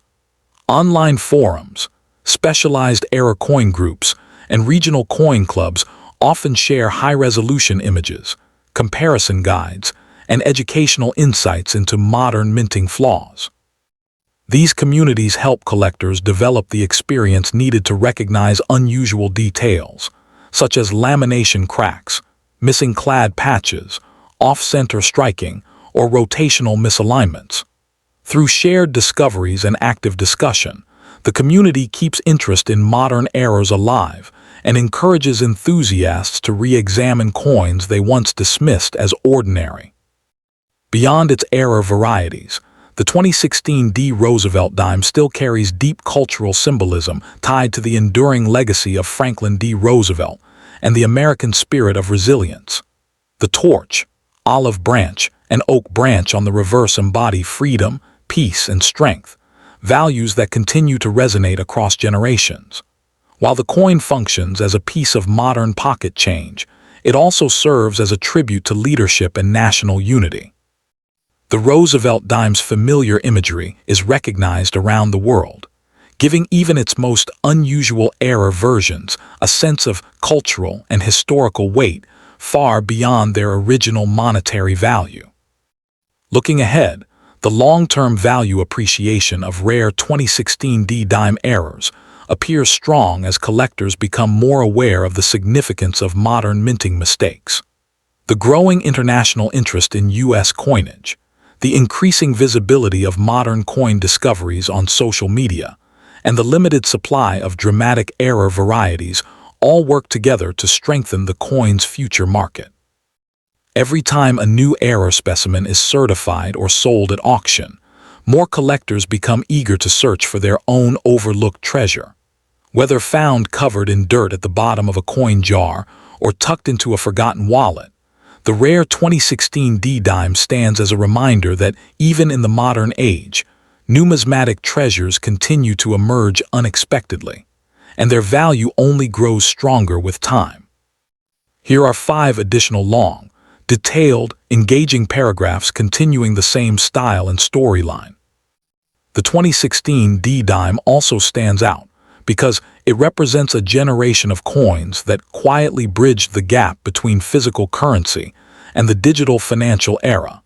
Online forums, specialized error coin groups, and regional coin clubs often share high-resolution images, comparison guides, and educational insights into modern minting flaws. These communities help collectors develop the experience needed to recognize unusual details, such as lamination cracks, missing clad patches, off-center striking, or rotational misalignments. Through shared discoveries and active discussion, the community keeps interest in modern errors alive and encourages enthusiasts to re-examine coins they once dismissed as ordinary. Beyond its error varieties, the 2016 D. Roosevelt dime still carries deep cultural symbolism tied to the enduring legacy of Franklin D. Roosevelt and the American spirit of resilience. The torch, olive branch, and oak branch on the reverse embody freedom, peace, and strength, values that continue to resonate across generations. While the coin functions as a piece of modern pocket change, it also serves as a tribute to leadership and national unity. The Roosevelt dime's familiar imagery is recognized around the world, giving even its most unusual era versions a sense of cultural and historical weight far beyond their original monetary value. Looking ahead, the long-term value appreciation of rare 2016 D-dime errors appears strong as collectors become more aware of the significance of modern minting mistakes. The growing international interest in U.S. coinage, the increasing visibility of modern coin discoveries on social media, and the limited supply of dramatic error varieties all work together to strengthen the coin's future market. Every time a new error specimen is certified or sold at auction, more collectors become eager to search for their own overlooked treasure. Whether found covered in dirt at the bottom of a coin jar or tucked into a forgotten wallet, the rare 2016 D-dime stands as a reminder that even in the modern age, numismatic treasures continue to emerge unexpectedly, and their value only grows stronger with time. Here are 5 additional long, detailed, engaging paragraphs continuing the same style and storyline. The 2016 D-dime also stands out because it represents a generation of coins that quietly bridged the gap between physical currency and the digital financial era,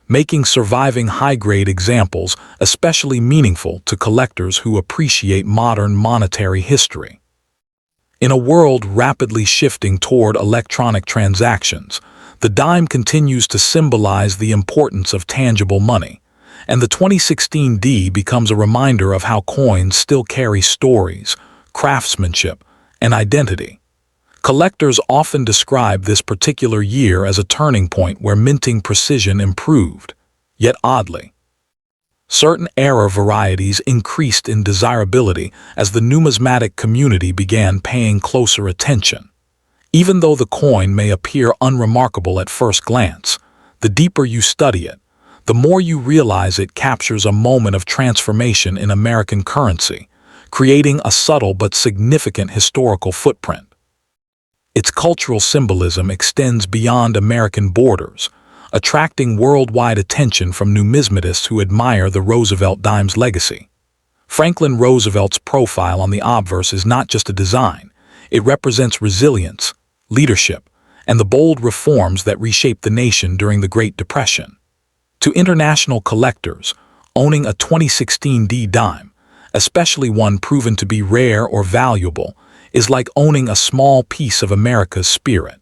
making surviving high-grade examples especially meaningful to collectors who appreciate modern monetary history. In a world rapidly shifting toward electronic transactions, the dime continues to symbolize the importance of tangible money, and the 2016 D becomes a reminder of how coins still carry stories, craftsmanship, and identity. Collectors often describe this particular year as a turning point where minting precision improved, yet oddly, certain error varieties increased in desirability as the numismatic community began paying closer attention. Even though the coin may appear unremarkable at first glance, the deeper you study it, the more you realize it captures a moment of transformation in American currency, creating a subtle but significant historical footprint. Its cultural symbolism extends beyond American borders, attracting worldwide attention from numismatists who admire the Roosevelt dime's legacy. Franklin Roosevelt's profile on the obverse is not just a design, it represents resilience, leadership, and the bold reforms that reshaped the nation during the Great Depression. To international collectors, owning a 2016 D-dime, especially one proven to be rare or valuable, is like owning a small piece of America's spirit.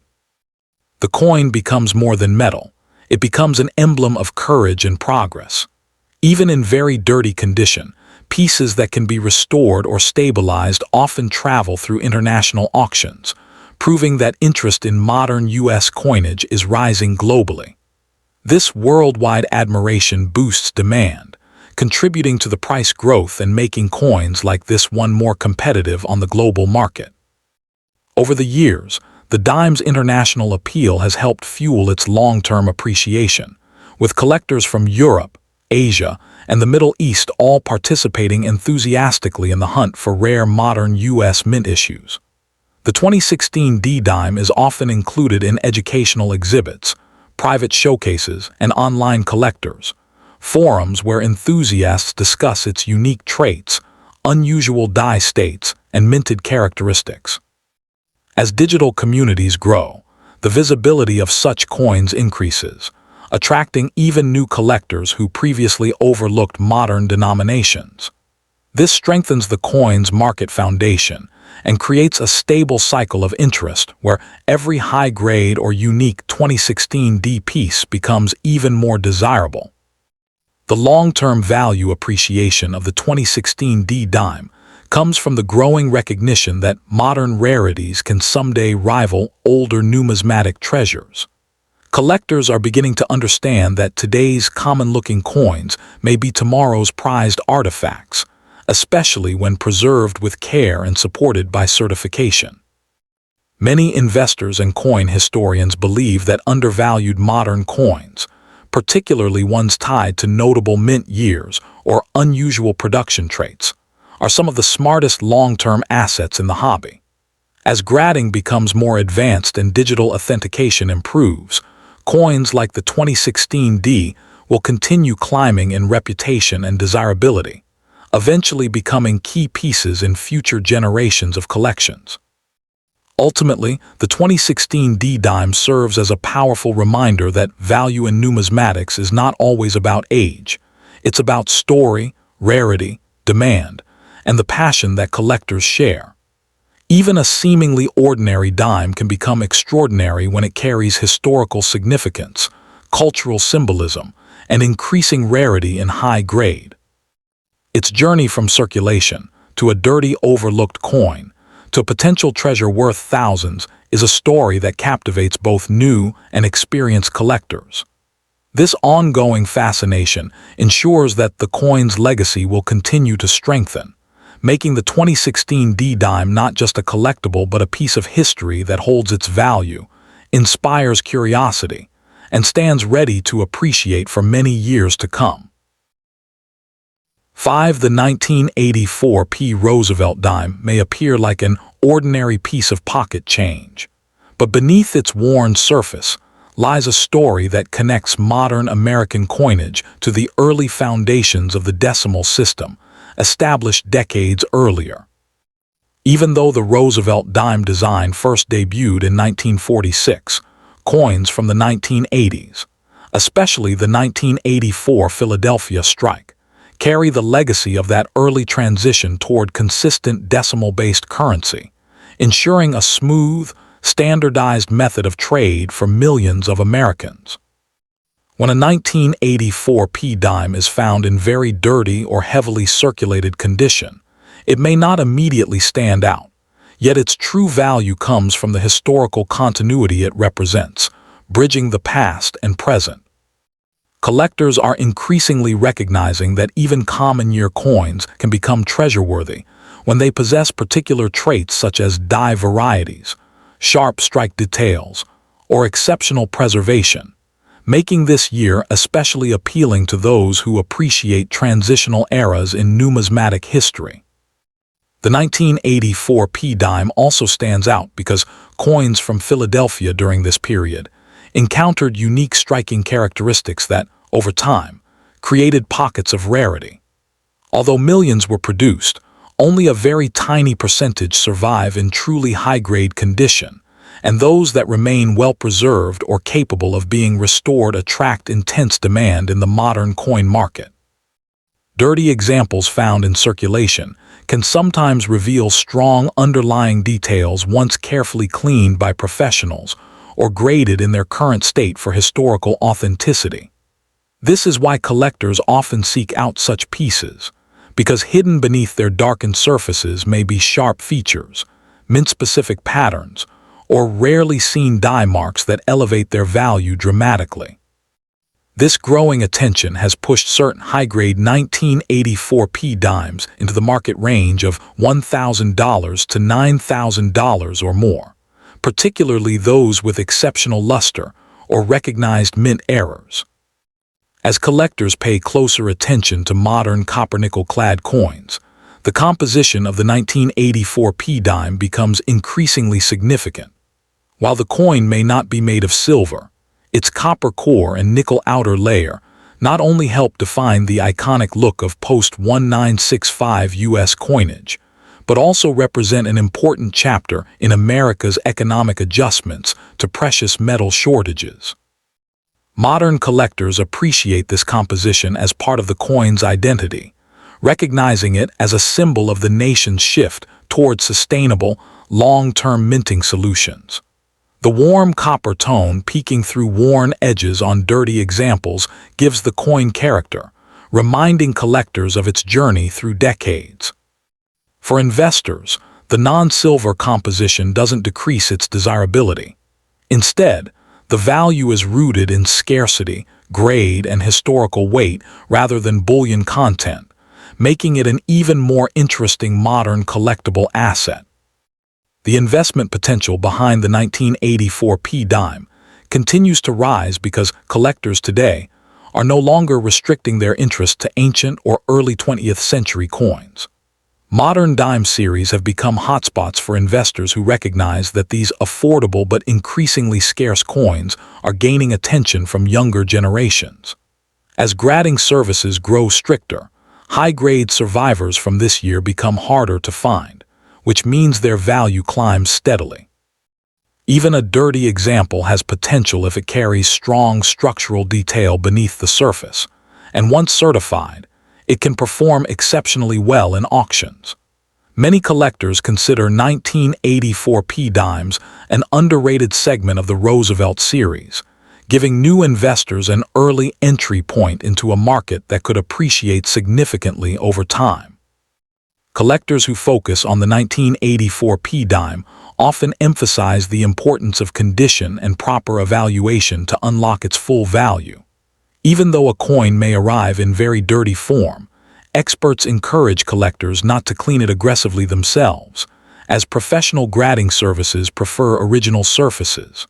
The coin becomes more than metal. It becomes an emblem of courage and progress. Even in very dirty condition, pieces that can be restored or stabilized often travel through international auctions, proving that interest in modern U.S. coinage is rising globally. This worldwide admiration boosts demand, contributing to the price growth and making coins like this one more competitive on the global market. Over the years, the dime's international appeal has helped fuel its long-term appreciation, with collectors from Europe, Asia, and the Middle East all participating enthusiastically in the hunt for rare modern U.S. mint issues. The 2016 D-dime is often included in educational exhibits, private showcases, and online collectors, forums where enthusiasts discuss its unique traits, unusual die states, and minted characteristics. As digital communities grow, the visibility of such coins increases, attracting even new collectors who previously overlooked modern denominations. This strengthens the coin's market foundation and creates a stable cycle of interest where every high-grade or unique 2016 D piece becomes even more desirable. The long-term value appreciation of the 2016 D-dime comes from the growing recognition that modern rarities can someday rival older numismatic treasures. Collectors are beginning to understand that today's common-looking coins may be tomorrow's prized artifacts, especially when preserved with care and supported by certification. Many investors and coin historians believe that undervalued modern coins, particularly ones tied to notable mint years or unusual production traits, are some of the smartest long-term assets in the hobby. As grading becomes more advanced and digital authentication improves, coins like the 2016 D will continue climbing in reputation and desirability, eventually becoming key pieces in future generations of collections. Ultimately, the 2016 D-dime serves as a powerful reminder that value in numismatics is not always about age. It's about story, rarity, demand, and the passion that collectors share. Even a seemingly ordinary dime can become extraordinary when it carries historical significance, cultural symbolism, and increasing rarity in high grade. Its journey from circulation to a dirty, overlooked coin to a potential treasure worth thousands is a story that captivates both new and experienced collectors. This ongoing fascination ensures that the coin's legacy will continue to strengthen, making the 2016 D-dime not just a collectible but a piece of history that holds its value, inspires curiosity, and stands ready to appreciate for many years to come. 5. The 1984 P. Roosevelt dime may appear like an ordinary piece of pocket change, but beneath its worn surface lies a story that connects modern American coinage to the early foundations of the decimal system, established decades earlier. Even though the Roosevelt dime design first debuted in 1946, coins from the 1980s, especially the 1984 Philadelphia strike, carry the legacy of that early transition toward consistent decimal-based currency, ensuring a smooth, standardized method of trade for millions of Americans. When a 1984 P-dime is found in very dirty or heavily circulated condition, it may not immediately stand out, yet its true value comes from the historical continuity it represents, bridging the past and present. Collectors are increasingly recognizing that even common year coins can become treasure-worthy when they possess particular traits such as die varieties, sharp strike details, or exceptional preservation, making this year especially appealing to those who appreciate transitional eras in numismatic history. The 1984 P-dime also stands out because coins from Philadelphia during this period encountered unique striking characteristics that, over time, created pockets of rarity. Although millions were produced, only a very tiny percentage survive in truly high-grade condition, and those that remain well-preserved or capable of being restored attract intense demand in the modern coin market. Dirty examples found in circulation can sometimes reveal strong underlying details once carefully cleaned by professionals or graded in their current state for historical authenticity. This is why collectors often seek out such pieces, because hidden beneath their darkened surfaces may be sharp features, mint-specific patterns, or rarely seen die marks that elevate their value dramatically. This growing attention has pushed certain high-grade 1984 P-dimes into the market range of $1,000 to $9,000 or more, particularly those with exceptional luster or recognized mint errors. As collectors pay closer attention to modern copper-nickel-clad coins, the composition of the 1984 P-dime becomes increasingly significant. While the coin may not be made of silver, its copper core and nickel outer layer not only help define the iconic look of post-1965 U.S. coinage, but also represent an important chapter in America's economic adjustments to precious metal shortages. Modern collectors appreciate this composition as part of the coin's identity, recognizing it as a symbol of the nation's shift toward sustainable, long-term minting solutions. The warm copper tone peeking through worn edges on dirty examples gives the coin character, reminding collectors of its journey through decades. For investors, the non-silver composition doesn't decrease its desirability. Instead, the value is rooted in scarcity, grade, and historical weight rather than bullion content, making it an even more interesting modern collectible asset. The investment potential behind the 1984 P-dime continues to rise because collectors today are no longer restricting their interest to ancient or early 20th century coins. Modern dime series have become hotspots for investors who recognize that these affordable but increasingly scarce coins are gaining attention from younger generations. As grading services grow stricter, high-grade survivors from this year become harder to find, which means their value climbs steadily. Even a dirty example has potential if it carries strong structural detail beneath the surface, and once certified, it can perform exceptionally well in auctions. Many collectors consider 1984 P dimes an underrated segment of the Roosevelt series, giving new investors an early entry point into a market that could appreciate significantly over time. Collectors who focus on the 1984 P dime often emphasize the importance of condition and proper evaluation to unlock its full value. Even though a coin may arrive in very dirty form, experts encourage collectors not to clean it aggressively themselves, as professional grading services prefer original surfaces.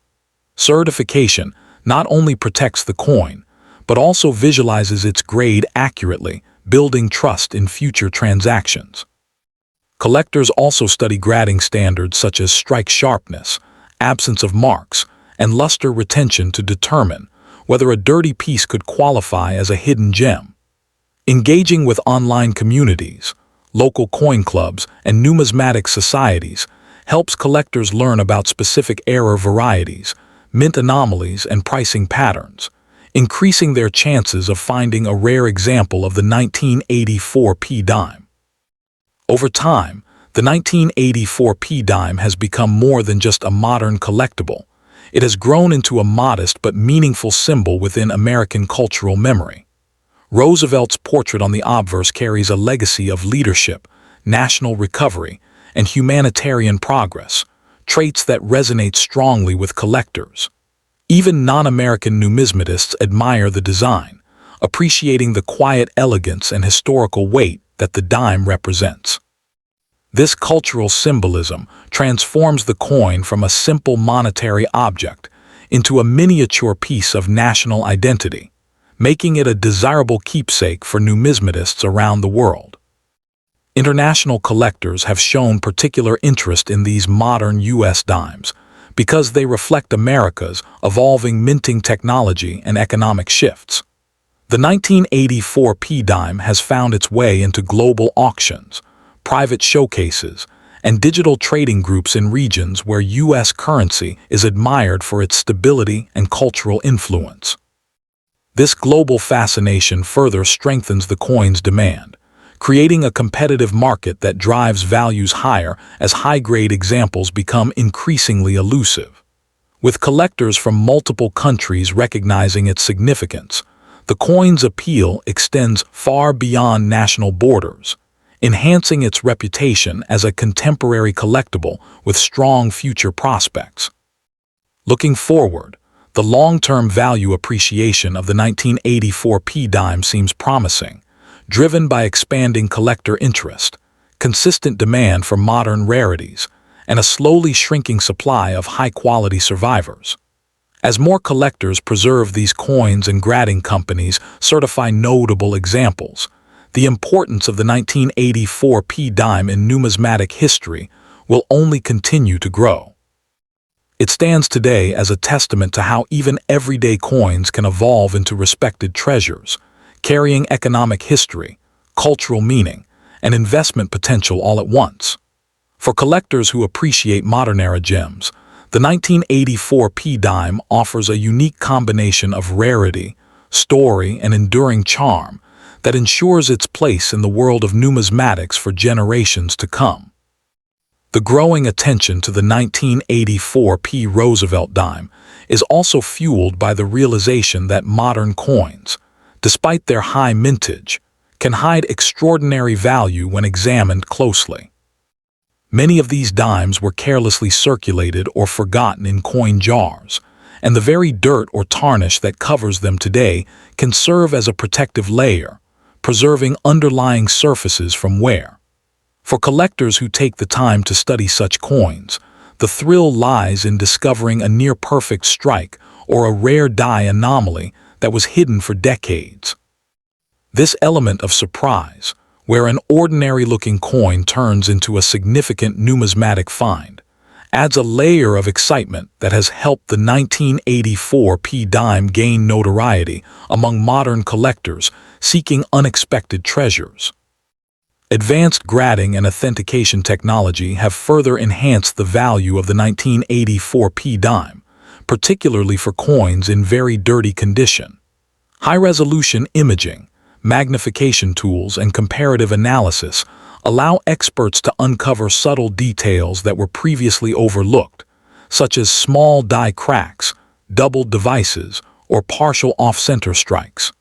Certification not only protects the coin, but also visualizes its grade accurately, building trust in future transactions. Collectors also study grading standards such as strike sharpness, absence of marks, and luster retention to determine whether a dirty piece could qualify as a hidden gem. Engaging with online communities, local coin clubs, and numismatic societies helps collectors learn about specific error varieties, mint anomalies, and pricing patterns, increasing their chances of finding a rare example of the 1984 P dime. Over time, the 1984 P dime has become more than just a modern collectible. It has grown into a modest but meaningful symbol within American cultural memory. Roosevelt's portrait on the obverse carries a legacy of leadership, national recovery, and humanitarian progress, traits that resonate strongly with collectors. Even non-American numismatists admire the design, appreciating the quiet elegance and historical weight that the dime represents. This cultural symbolism transforms the coin from a simple monetary object into a miniature piece of national identity, making it a desirable keepsake for numismatists around the world. International collectors have shown particular interest in these modern U.S. dimes because they reflect America's evolving minting technology and economic shifts. The 1984 P dime has found its way into global auctions, private showcases, and digital trading groups in regions where U.S. currency is admired for its stability and cultural influence. This global fascination further strengthens the coin's demand, creating a competitive market that drives values higher as high-grade examples become increasingly elusive. With collectors from multiple countries recognizing its significance, the coin's appeal extends far beyond national borders, enhancing its reputation as a contemporary collectible with strong future prospects. Looking forward, the long-term value appreciation of the 1984 P dime seems promising, driven by expanding collector interest, consistent demand for modern rarities, and a slowly shrinking supply of high-quality survivors. As more collectors preserve these coins and grading companies certify notable examples, the importance of the 1984 P dime in numismatic history will only continue to grow. It stands today as a testament to how even everyday coins can evolve into respected treasures, carrying economic history, cultural meaning, and investment potential all at once. For collectors who appreciate modern-era gems, the 1984 P dime offers a unique combination of rarity, story, and enduring charm that ensures its place in the world of numismatics for generations to come. The growing attention to the 1984 P Roosevelt dime is also fueled by the realization that modern coins, despite their high mintage, can hide extraordinary value when examined closely. Many of these dimes were carelessly circulated or forgotten in coin jars, and the very dirt or tarnish that covers them today can serve as a protective layer, preserving underlying surfaces from wear. For collectors who take the time to study such coins, the thrill lies in discovering a near-perfect strike or a rare die anomaly that was hidden for decades. This element of surprise, where an ordinary-looking coin turns into a significant numismatic find, adds a layer of excitement that has helped the 1984 p-dime gain notoriety among modern collectors seeking unexpected treasures. Advanced grading and authentication technology have further enhanced the value of the 1984 p-dime, particularly for coins in very dirty condition. High-resolution imaging, magnification tools, and comparative analysis allow experts to uncover subtle details that were previously overlooked, such as small die cracks, doubled devices, or partial off-center strikes.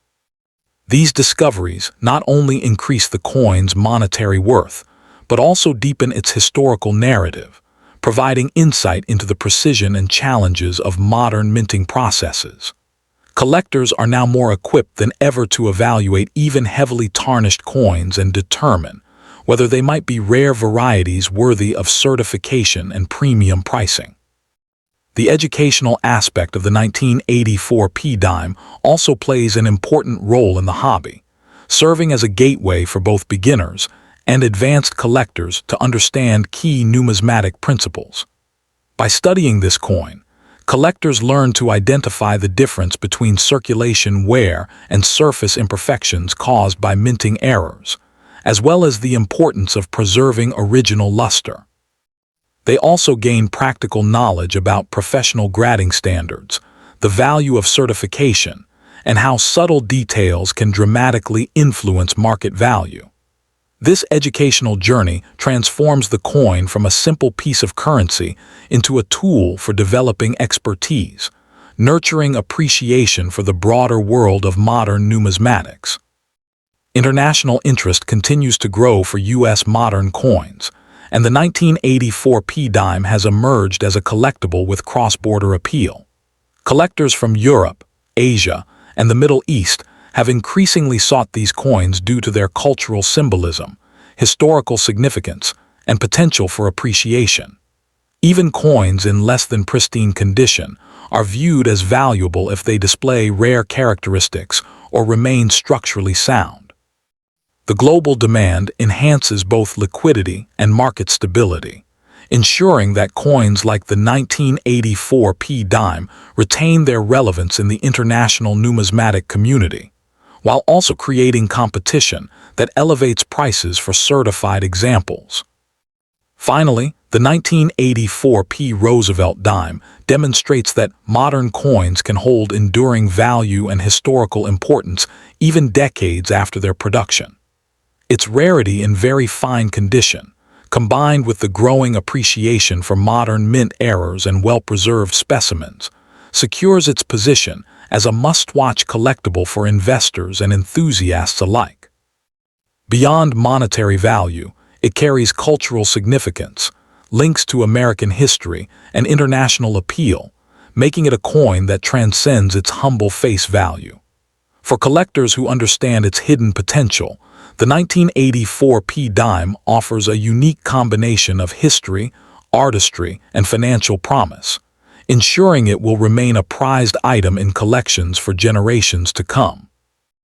These discoveries not only increase the coin's monetary worth, but also deepen its historical narrative, providing insight into the precision and challenges of modern minting processes. Collectors are now more equipped than ever to evaluate even heavily tarnished coins and determine whether they might be rare varieties worthy of certification and premium pricing. The educational aspect of the 1984 p-dime also plays an important role in the hobby, serving as a gateway for both beginners and advanced collectors to understand key numismatic principles. By studying this coin, collectors learn to identify the difference between circulation wear and surface imperfections caused by minting errors, as well as the importance of preserving original luster. They also gain practical knowledge about professional grading standards, the value of certification, and how subtle details can dramatically influence market value. This educational journey transforms the coin from a simple piece of currency into a tool for developing expertise, nurturing appreciation for the broader world of modern numismatics. International interest continues to grow for U.S. modern coins, and the 1984 p-dime has emerged as a collectible with cross-border appeal. Collectors from Europe, Asia, and the Middle East have increasingly sought these coins due to their cultural symbolism, historical significance, and potential for appreciation. Even coins in less than pristine condition are viewed as valuable if they display rare characteristics or remain structurally sound. The global demand enhances both liquidity and market stability, ensuring that coins like the 1984 p-dime retain their relevance in the international numismatic community, while also creating competition that elevates prices for certified examples. Finally, the 1984 p Roosevelt dime demonstrates that modern coins can hold enduring value and historical importance even decades after their production. Its rarity in very fine condition, combined with the growing appreciation for modern mint errors and well-preserved specimens, secures its position as a must-watch collectible for investors and enthusiasts alike. Beyond monetary value, it carries cultural significance, links to American history, and international appeal, making it a coin that transcends its humble face value. For collectors who understand its hidden potential, the 1984 p-dime offers a unique combination of history, artistry, and financial promise, ensuring it will remain a prized item in collections for generations to come.